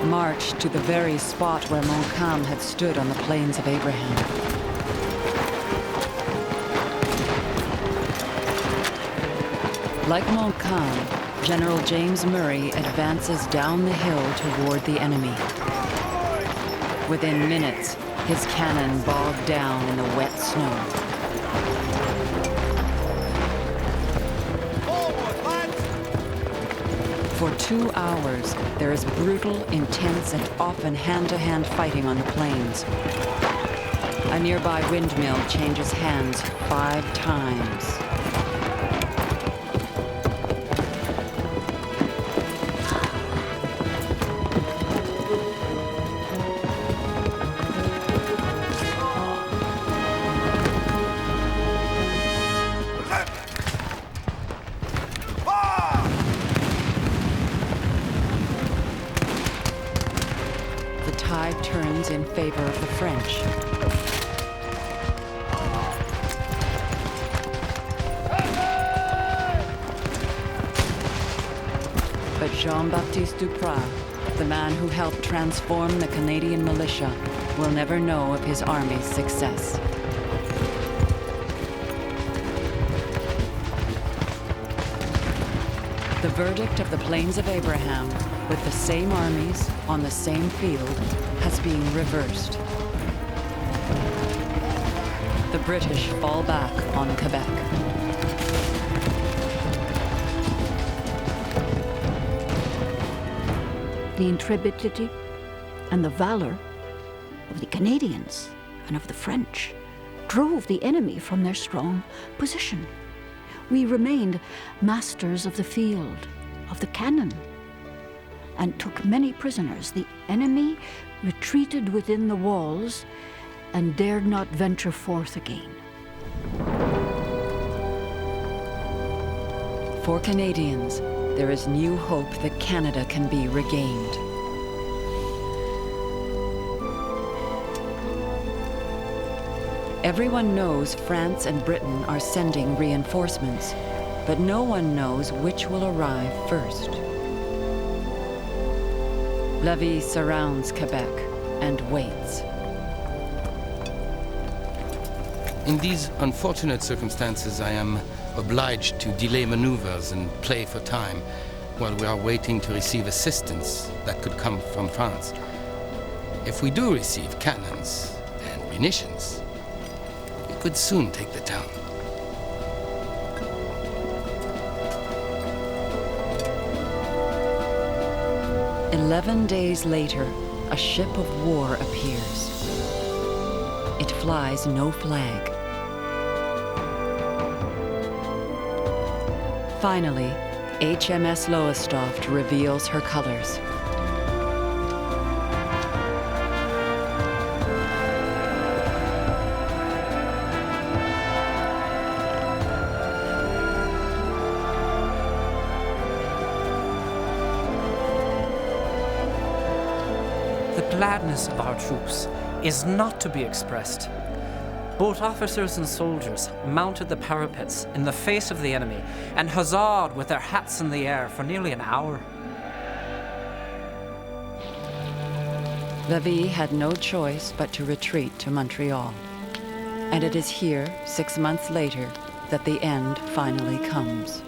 Marched to the very spot where Montcalm had stood on the Plains of Abraham. Like Montcalm, General James Murray advances down the hill toward the enemy. Within minutes, his cannon bogged down in the wet snow. For 2 hours, there is brutal, intense, and often hand-to-hand fighting on the plains. A nearby windmill changes hands 5 times. Turns in favor of the French. But Jean-Baptiste Duprat, the man who helped transform the Canadian militia, will never know of his army's success. The verdict of the Plains of Abraham, with the same armies on the same field, has been reversed. British fall back on Quebec. The intrepidity and the valor of the Canadians and of the French drove the enemy from their strong position. We remained masters of the field, of the cannon, and took many prisoners. The enemy retreated within the walls and dared not venture forth again. For Canadians, there is new hope that Canada can be regained. Everyone knows France and Britain are sending reinforcements, but no one knows which will arrive first. Lévis surrounds Quebec and waits. In these unfortunate circumstances, I am obliged to delay maneuvers and play for time while we are waiting to receive assistance that could come from France. If we do receive cannons and munitions, we could soon take the town. "11 days later, a ship of war appears. It flies no flag. Finally, HMS Lowestoft reveals her colors. The gladness of our troops is not to be expressed. Both officers and soldiers mounted the parapets in the face of the enemy and huzzaed with their hats in the air for nearly an hour. Lévis had no choice but to retreat to Montreal. And it is here, 6 months later, that the end finally comes.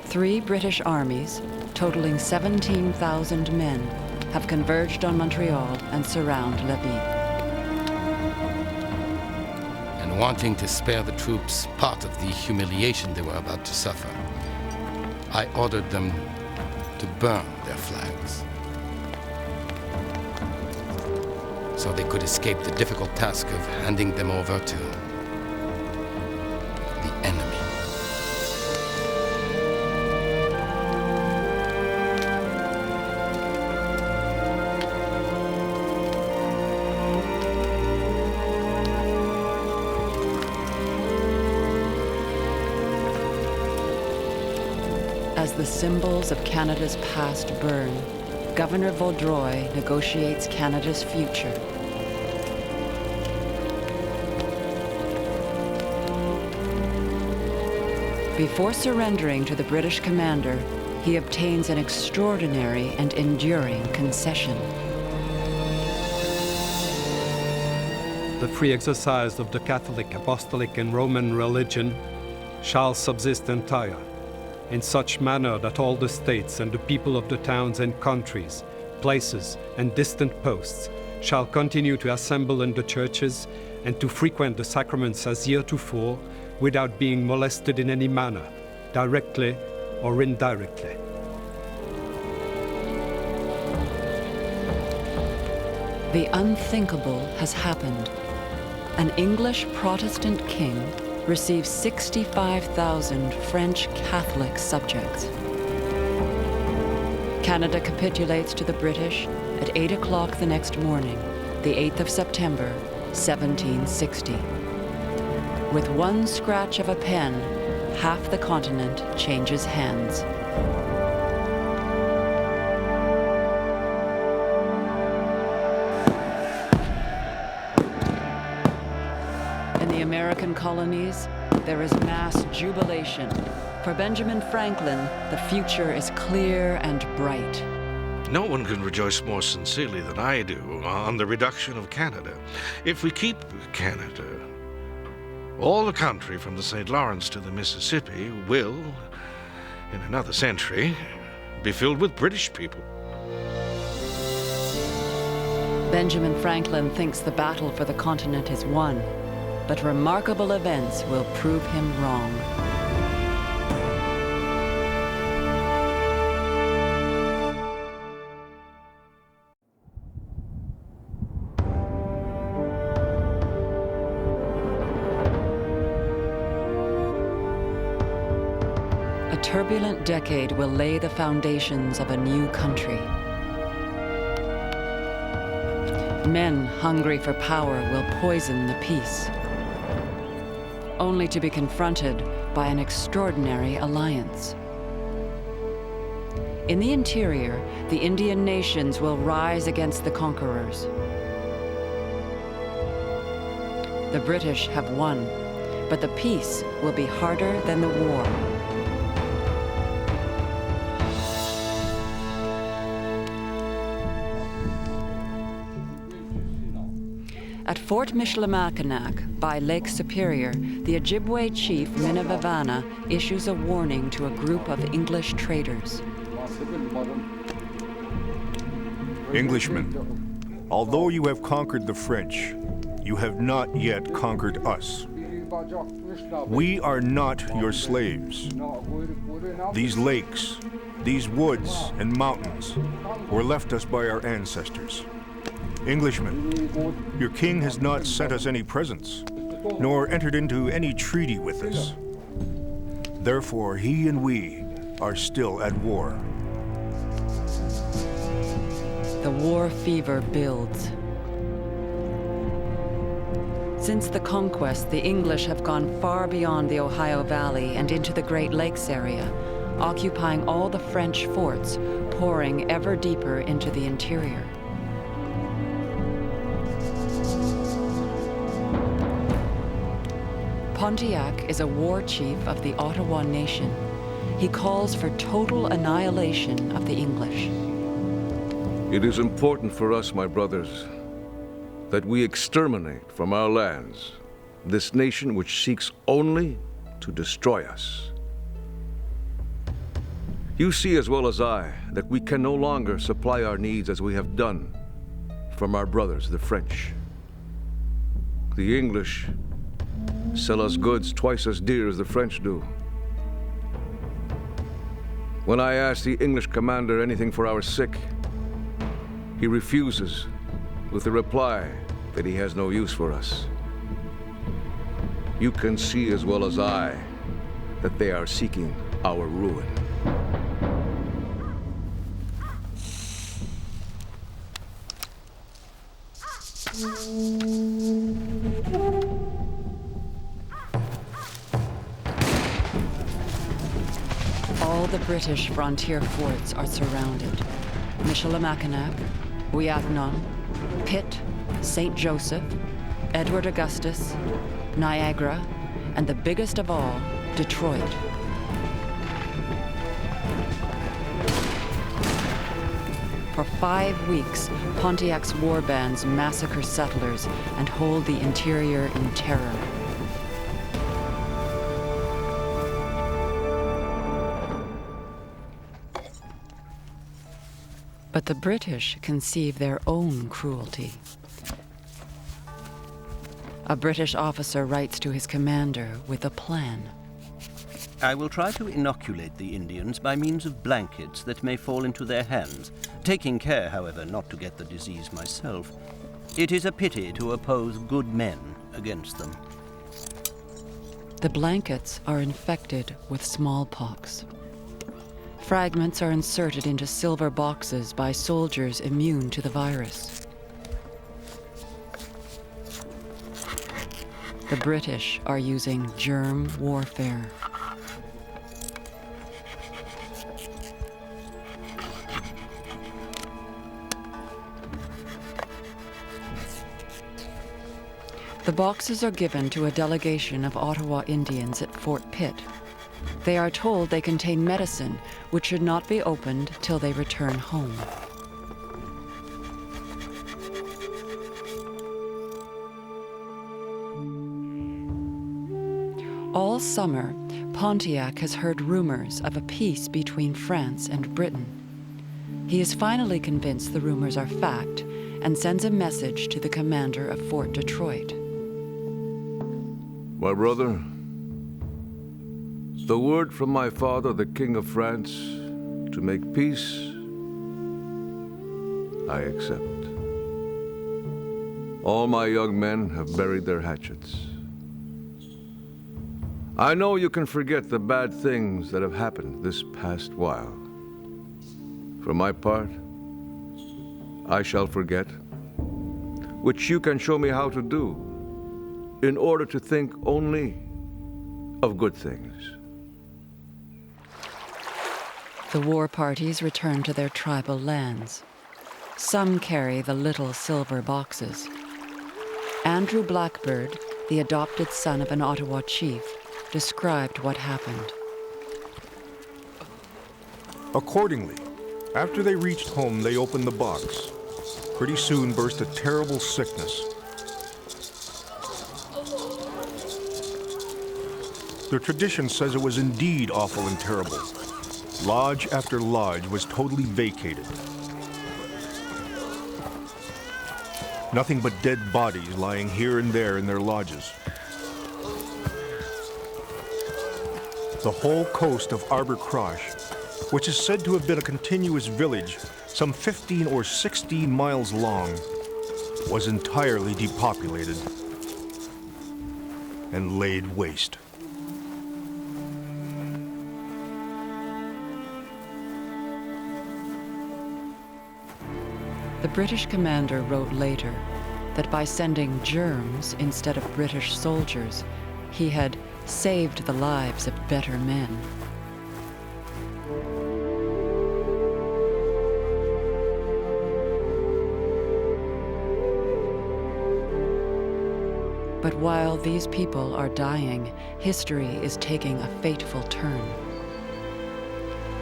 3 British armies, totaling 17,000 men, have converged on Montreal and surround Lévis. And wanting to spare the troops part of the humiliation they were about to suffer, I ordered them to burn their flags, so they could escape the difficult task of handing them over to the enemy. As the symbols of Canada's past burn, Governor Vaudreuil negotiates Canada's future. Before surrendering to the British commander, he obtains an extraordinary and enduring concession. The free exercise of the Catholic, Apostolic, and Roman religion shall subsist entire, in such manner that all the states and the people of the towns and countries, places, and distant posts shall continue to assemble in the churches and to frequent the sacraments as heretofore, without being molested in any manner, directly or indirectly. The unthinkable has happened. An English Protestant king receives 65,000 French Catholic subjects. Canada capitulates to the British at 8 o'clock the next morning, the 8th of September, 1760. With one scratch of a pen, half the continent changes hands. In the American colonies, there is mass jubilation. For Benjamin Franklin, the future is clear and bright. No one can rejoice more sincerely than I do on the reduction of Canada. If we keep Canada, all the country from the St. Lawrence to the Mississippi will, in another century, be filled with British people. Benjamin Franklin thinks the battle for the continent is won, but remarkable events will prove him wrong. A turbulent decade will lay the foundations of a new country. Men hungry for power will poison the peace, only to be confronted by an extraordinary alliance. In the interior, the Indian nations will rise against the conquerors. The British have won, but the peace will be harder than the war. At Fort Michilimackinac, by Lake Superior, the Ojibwe chief Minavavana issues a warning to a group of English traders. Englishmen, although you have conquered the French, you have not yet conquered us. We are not your slaves. These lakes, these woods and mountains were left us by our ancestors. Englishmen, your king has not sent us any presents, nor entered into any treaty with us. Therefore, he and we are still at war. The war fever builds. Since the conquest, the English have gone far beyond the Ohio Valley and into the Great Lakes area, occupying all the French forts, pouring ever deeper into the interior. Pontiac is a war chief of the Ottawa Nation. He calls for total annihilation of the English. It is important for us, my brothers, that we exterminate from our lands this nation which seeks only to destroy us. You see as well as I that we can no longer supply our needs as we have done from our brothers, the French. The English sell us goods twice as dear as the French do. When I ask the English commander anything for our sick, he refuses with the reply that he has no use for us. You can see as well as I that they are seeking our ruin. All the British frontier forts are surrounded. Michilimackinac, Ouiatenon, Pitt, St. Joseph, Edward Augustus, Niagara, and the biggest of all, Detroit. For 5 weeks, Pontiac's war bands massacre settlers and hold the interior in terror. But the British conceive their own cruelty. A British officer writes to his commander with a plan. I will try to inoculate the Indians by means of blankets that may fall into their hands, taking care, however, not to get the disease myself. It is a pity to oppose good men against them. The blankets are infected with smallpox. Fragments are inserted into silver boxes by soldiers immune to the virus. The British are using germ warfare. The boxes are given to a delegation of Ottawa Indians at Fort Pitt. They are told they contain medicine, which should not be opened till they return home. All summer, Pontiac has heard rumors of a peace between France and Britain. He is finally convinced the rumors are fact and sends a message to the commander of Fort Detroit. My brother, the word from my father, the King of France, to make peace, I accept. All my young men have buried their hatchets. I know you can forget the bad things that have happened this past while. For my part, I shall forget, which you can show me how to do, in order to think only of good things. The war parties return to their tribal lands. Some carry the little silver boxes. Andrew Blackbird, the adopted son of an Ottawa chief, described what happened. Accordingly, after they reached home, they opened the box. Pretty soon burst a terrible sickness. The tradition says it was indeed awful and terrible. Lodge after lodge was totally vacated. Nothing but dead bodies lying here and there in their lodges. The whole coast of Arbor-Croche, which is said to have been a continuous village some 15 or 16 miles long, was entirely depopulated and laid waste. The British commander wrote later that by sending germs instead of British soldiers, he had saved the lives of better men. But while these people are dying, history is taking a fateful turn.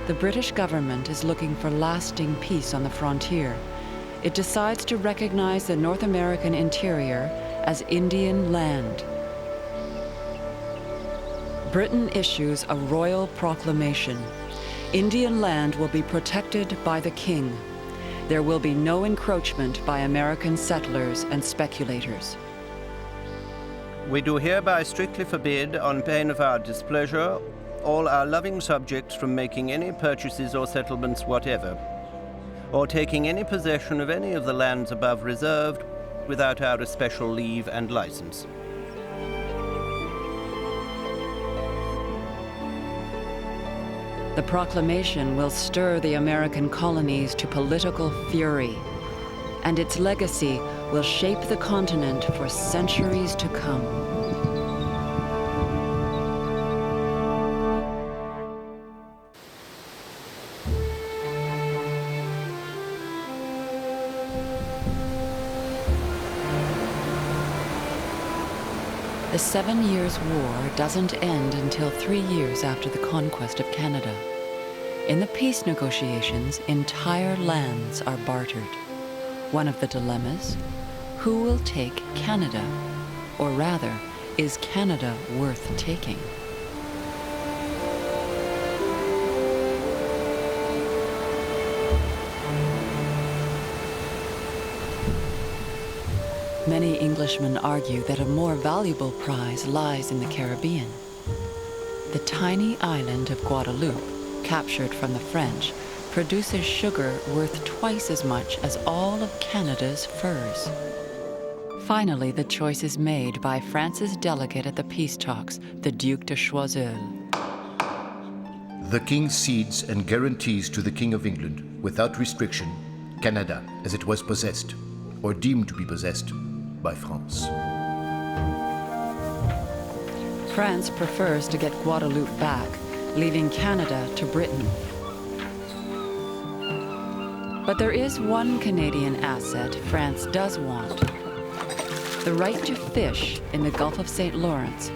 The British government is looking for lasting peace on the frontier. It decides to recognize the North American interior as Indian land. Britain issues a royal proclamation. Indian land will be protected by the king. There will be no encroachment by American settlers and speculators. We do hereby strictly forbid, on pain of our displeasure, all our loving subjects from making any purchases or settlements whatever, or taking any possession of any of the lands above reserved without our especial leave and license. The proclamation will stir the American colonies to political fury, and its legacy will shape the continent for centuries to come. The 7 Years' War doesn't end until 3 years after the conquest of Canada. In the peace negotiations, entire lands are bartered. One of the dilemmas: who will take Canada? Or rather, is Canada worth taking? Many Englishmen argue that a more valuable prize lies in the Caribbean. The tiny island of Guadeloupe, captured from the French, produces sugar worth twice as much as all of Canada's furs. Finally, the choice is made by France's delegate at the peace talks, the Duc de Choiseul. The king cedes and guarantees to the King of England, without restriction, Canada as it was possessed, or deemed to be possessed, by France. France prefers to get Guadeloupe back, leaving Canada to Britain. But there is one Canadian asset France does want: the right to fish in the Gulf of St. Lawrence,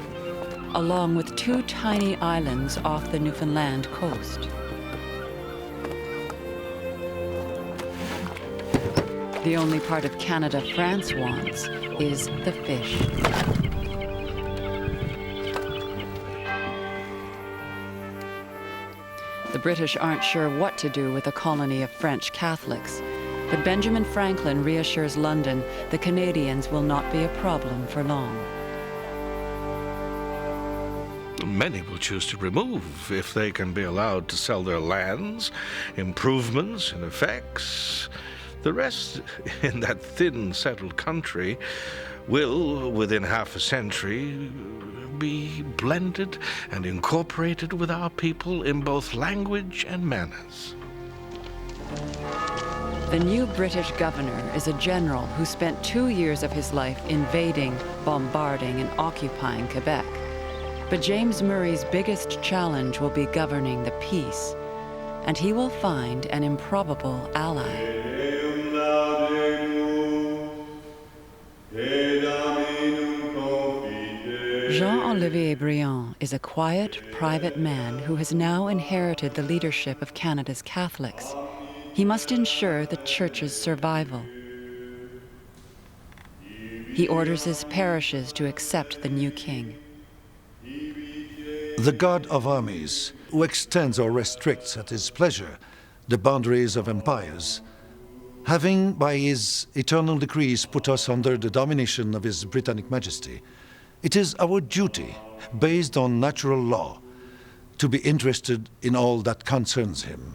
along with 2 tiny islands off the Newfoundland coast. The only part of Canada France wants is the fish. The British aren't sure what to do with a colony of French Catholics. But Benjamin Franklin reassures London the Canadians will not be a problem for long. Many will choose to remove if they can be allowed to sell their lands, improvements, and effects. The rest in that thin, settled country will, within half a century, be blended and incorporated with our people in both language and manners. The new British governor is a general who spent 2 years of his life invading, bombarding, and occupying Quebec. But James Murray's biggest challenge will be governing the peace, and he will find an improbable ally. Jean-Olivier Briand is a quiet, private man who has now inherited the leadership of Canada's Catholics. He must ensure the Church's survival. He orders his parishes to accept the new king. The God of armies, who extends or restricts at his pleasure the boundaries of empires, having by his eternal decrees put us under the domination of his Britannic Majesty, it is our duty, based on natural law, to be interested in all that concerns him.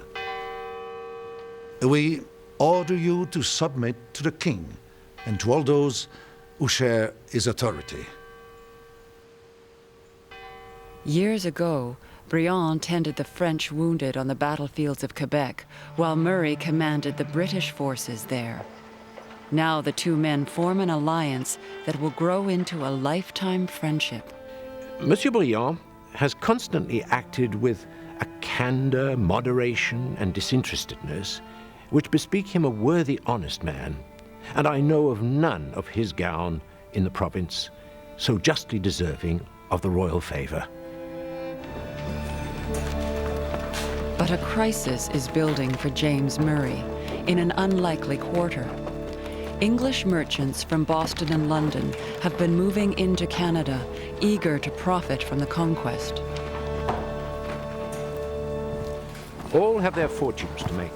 We order you to submit to the king and to all those who share his authority. Years ago, Briand tended the French wounded on the battlefields of Quebec, while Murray commanded the British forces there. Now the two men form an alliance that will grow into a lifetime friendship. Monsieur Briand has constantly acted with a candor, moderation, and disinterestedness which bespeak him a worthy, honest man, and I know of none of his gown in the province so justly deserving of the royal favor. But a crisis is building for James Murray in an unlikely quarter. English merchants from Boston and London have been moving into Canada, eager to profit from the conquest. All have their fortunes to make,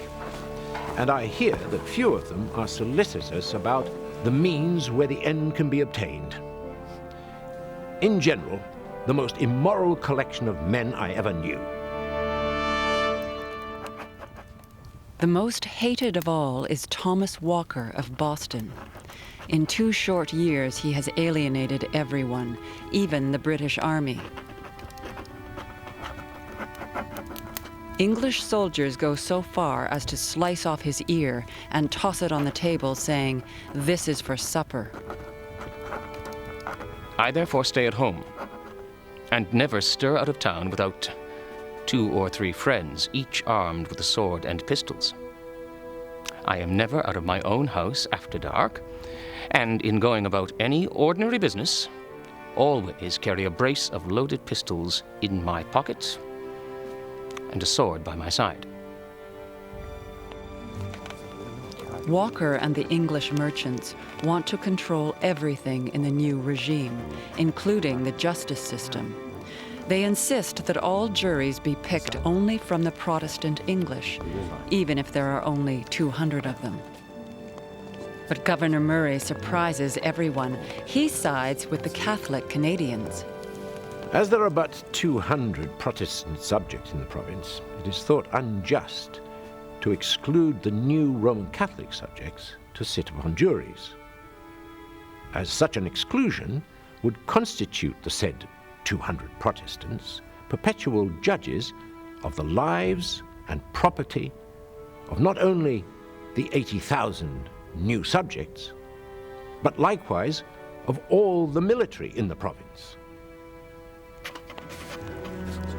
and I hear that few of them are solicitous about the means where the end can be obtained. In general, the most immoral collection of men I ever knew. The most hated of all is Thomas Walker of Boston. In 2 short years, he has alienated everyone, even the British Army. English soldiers go so far as to slice off his ear and toss it on the table, saying, "This is for supper." I therefore stay at home and never stir out of town without 2 or 3 friends, each armed with a sword and pistols. I am never out of my own house after dark, and in going about any ordinary business, always carry a brace of loaded pistols in my pocket and a sword by my side. Walker and the English merchants want to control everything in the new regime, including the justice system. They insist that all juries be picked only from the Protestant English, even if there are only 200 of them. But Governor Murray surprises everyone. He sides with the Catholic Canadians. As there are but 200 Protestant subjects in the province, it is thought unjust to exclude the new Roman Catholic subjects to sit upon juries, as such an exclusion would constitute the said 200 Protestants perpetual judges of the lives and property of not only the 80,000 new subjects, but likewise of all the military in the province.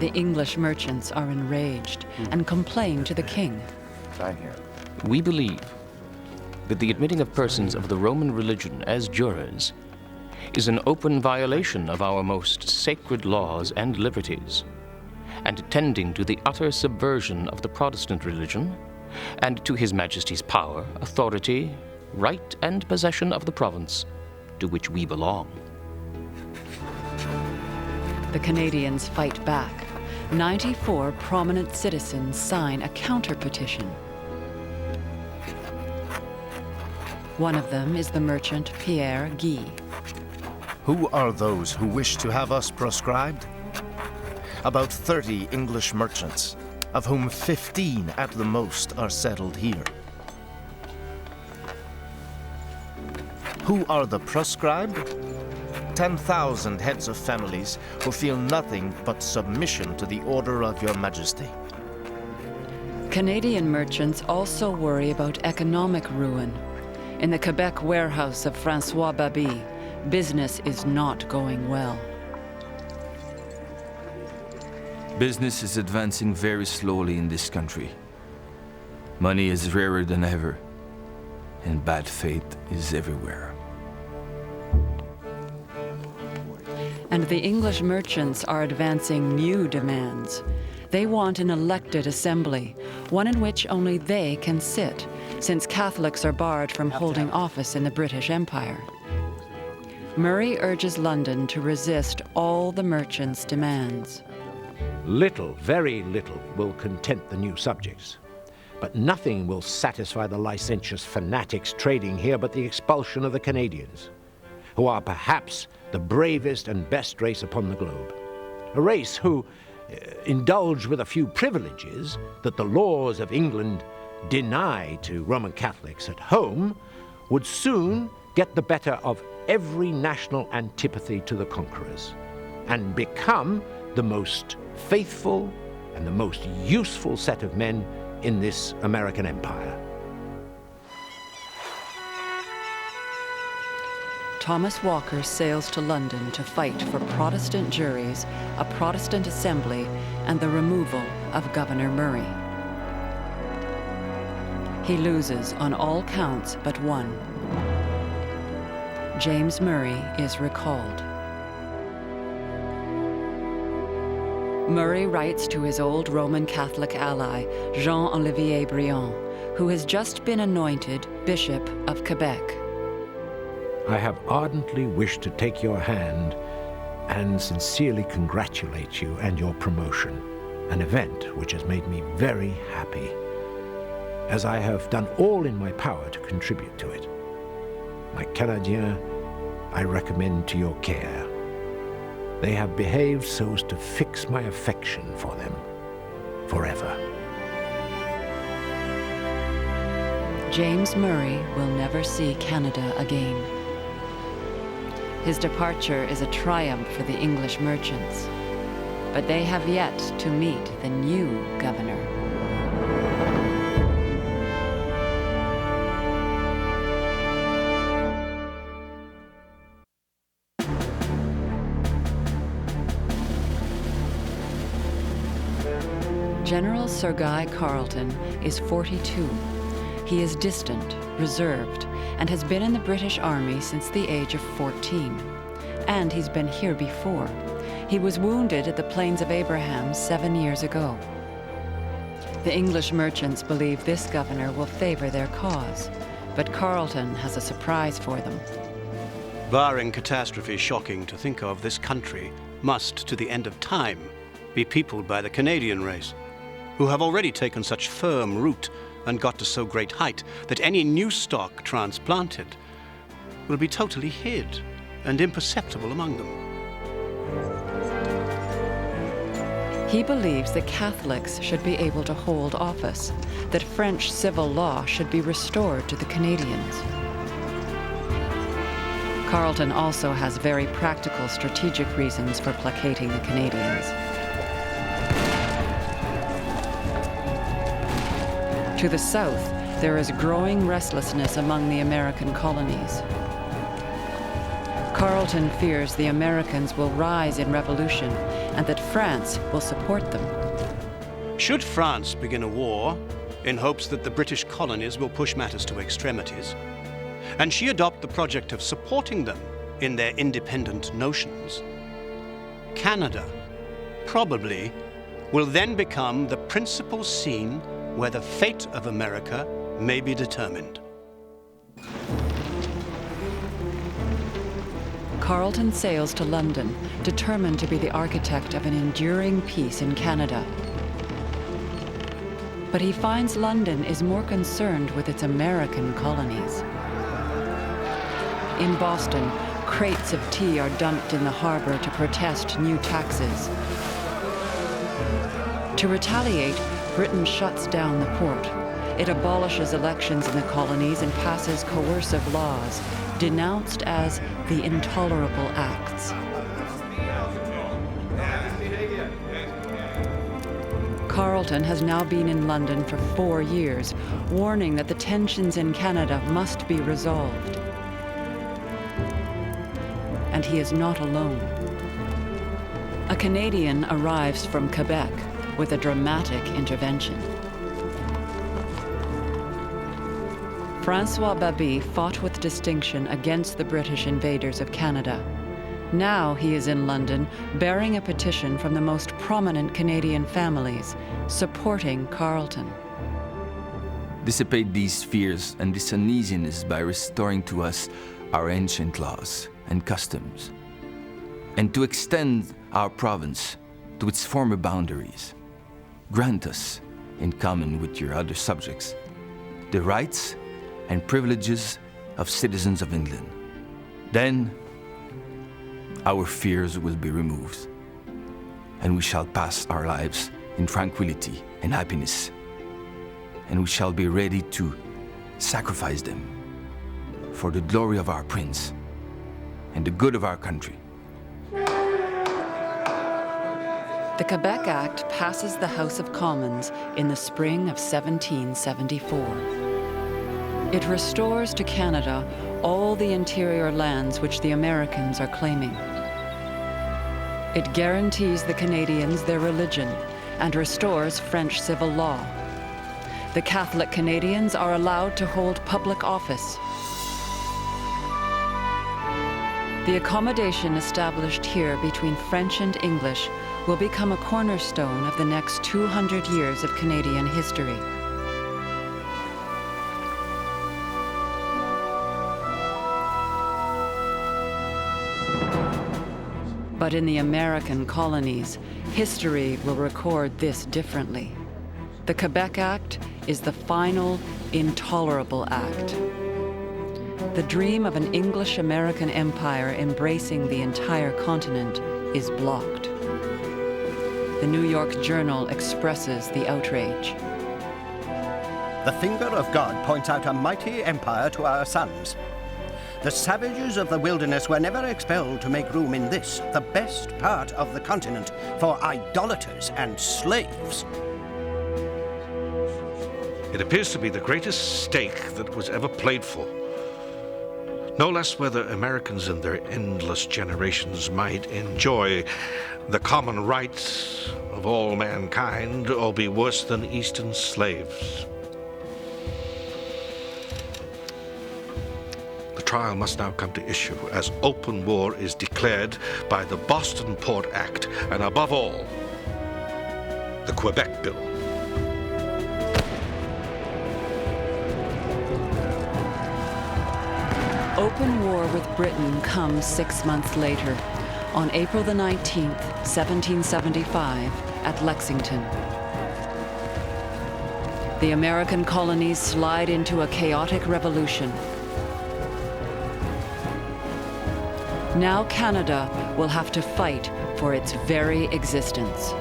The English merchants are enraged and complain to the king. We believe that the admitting of persons of the Roman religion as jurors is an open violation of our most sacred laws and liberties, and tending to the utter subversion of the Protestant religion, and to His Majesty's power, authority, right, and possession of the province to which we belong. The Canadians fight back. 94 prominent citizens sign a counter-petition. One of them is the merchant Pierre Guy. Who are those who wish to have us proscribed? About 30 English merchants, of whom 15 at the most are settled here. Who are the proscribed? 10,000 heads of families who feel nothing but submission to the order of your majesty. Canadian merchants also worry about economic ruin. In the Quebec warehouse of François Baby, business is not going well. Business is advancing very slowly in this country. Money is rarer than ever, and bad fate is everywhere. And the English merchants are advancing new demands. They want an elected assembly, one in which only they can sit, since Catholics are barred from holding office in the British Empire. Murray urges London to resist all the merchants' demands. Little, very little, will content the new subjects. But nothing will satisfy the licentious fanatics trading here but the expulsion of the Canadians, who are perhaps the bravest and best race upon the globe. A race who indulge with a few privileges that the laws of England deny to Roman Catholics at home, would soon get the better of every national antipathy to the conquerors and become the most faithful and the most useful set of men in this American empire. Thomas Walker sails to London to fight for Protestant juries, a Protestant assembly, and the removal of Governor Murray. He loses on all counts but one. James Murray is recalled. Murray writes to his old Roman Catholic ally, Jean-Olivier Briand, who has just been anointed Bishop of Quebec. I have ardently wished to take your hand and sincerely congratulate you and your promotion, an event which has made me very happy, as I have done all in my power to contribute to it. My Canadiens, I recommend to your care. They have behaved so as to fix my affection for them forever. James Murray will never see Canada again. His departure is a triumph for the English merchants, but they have yet to meet the new governor. General Sir Guy Carleton is 42. He is distant, reserved, and has been in the British Army since the age of 14. And he's been here before. He was wounded at the Plains of Abraham 7 years ago. The English merchants believe this governor will favor their cause, but Carleton has a surprise for them. Barring catastrophe shocking to think of, this country must, to the end of time, be peopled by the Canadian race, who have already taken such firm root and got to so great height that any new stock transplanted will be totally hid and imperceptible among them. He believes that Catholics should be able to hold office, that French civil law should be restored to the Canadians. Carleton also has very practical strategic reasons for placating the Canadians. To the south, there is growing restlessness among the American colonies. Carleton fears the Americans will rise in revolution and that France will support them. Should France begin a war in hopes that the British colonies will push matters to extremities, and she adopt the project of supporting them in their independent notions, Canada probably will then become the principal scene where the fate of America may be determined. Carleton sails to London, determined to be the architect of an enduring peace in Canada. But he finds London is more concerned with its American colonies. In Boston, crates of tea are dumped in the harbor to protest new taxes. To retaliate, Britain shuts down the port. It abolishes elections in the colonies and passes coercive laws, denounced as the Intolerable Acts. Carleton has now been in London for 4 years, warning that the tensions in Canada must be resolved. And he is not alone. A Canadian arrives from Quebec with a dramatic intervention. François Baby fought with distinction against the British invaders of Canada. Now he is in London bearing a petition from the most prominent Canadian families, supporting Carleton. Dissipate these fears and this uneasiness by restoring to us our ancient laws and customs, and to extend our province to its former boundaries. Grant us, in common with your other subjects, the rights and privileges of citizens of England. Then our fears will be removed, and we shall pass our lives in tranquility and happiness, and we shall be ready to sacrifice them for the glory of our prince and the good of our country. The Quebec Act passes the House of Commons in the spring of 1774. It restores to Canada all the interior lands which the Americans are claiming. It guarantees the Canadians their religion and restores French civil law. The Catholic Canadians are allowed to hold public office. The accommodation established here between French and English will become a cornerstone of the next 200 years of Canadian history. But in the American colonies, history will record this differently. The Quebec Act is the final, intolerable act. The dream of an English-American empire embracing the entire continent is blocked. The New York Journal expresses the outrage. The finger of God points out a mighty empire to our sons. The savages of the wilderness were never expelled to make room in this, the best part of the continent, for idolaters and slaves. It appears to be the greatest stake that was ever played for. No less whether Americans in their endless generations might enjoy the common rights of all mankind or be worse than Eastern slaves. The trial must now come to issue as open war is declared by the Boston Port Act and, above all, the Quebec Bill. Open war with Britain comes 6 months later, on April the 19th, 1775, at Lexington. The American colonies slide into a chaotic revolution. Now Canada will have to fight for its very existence.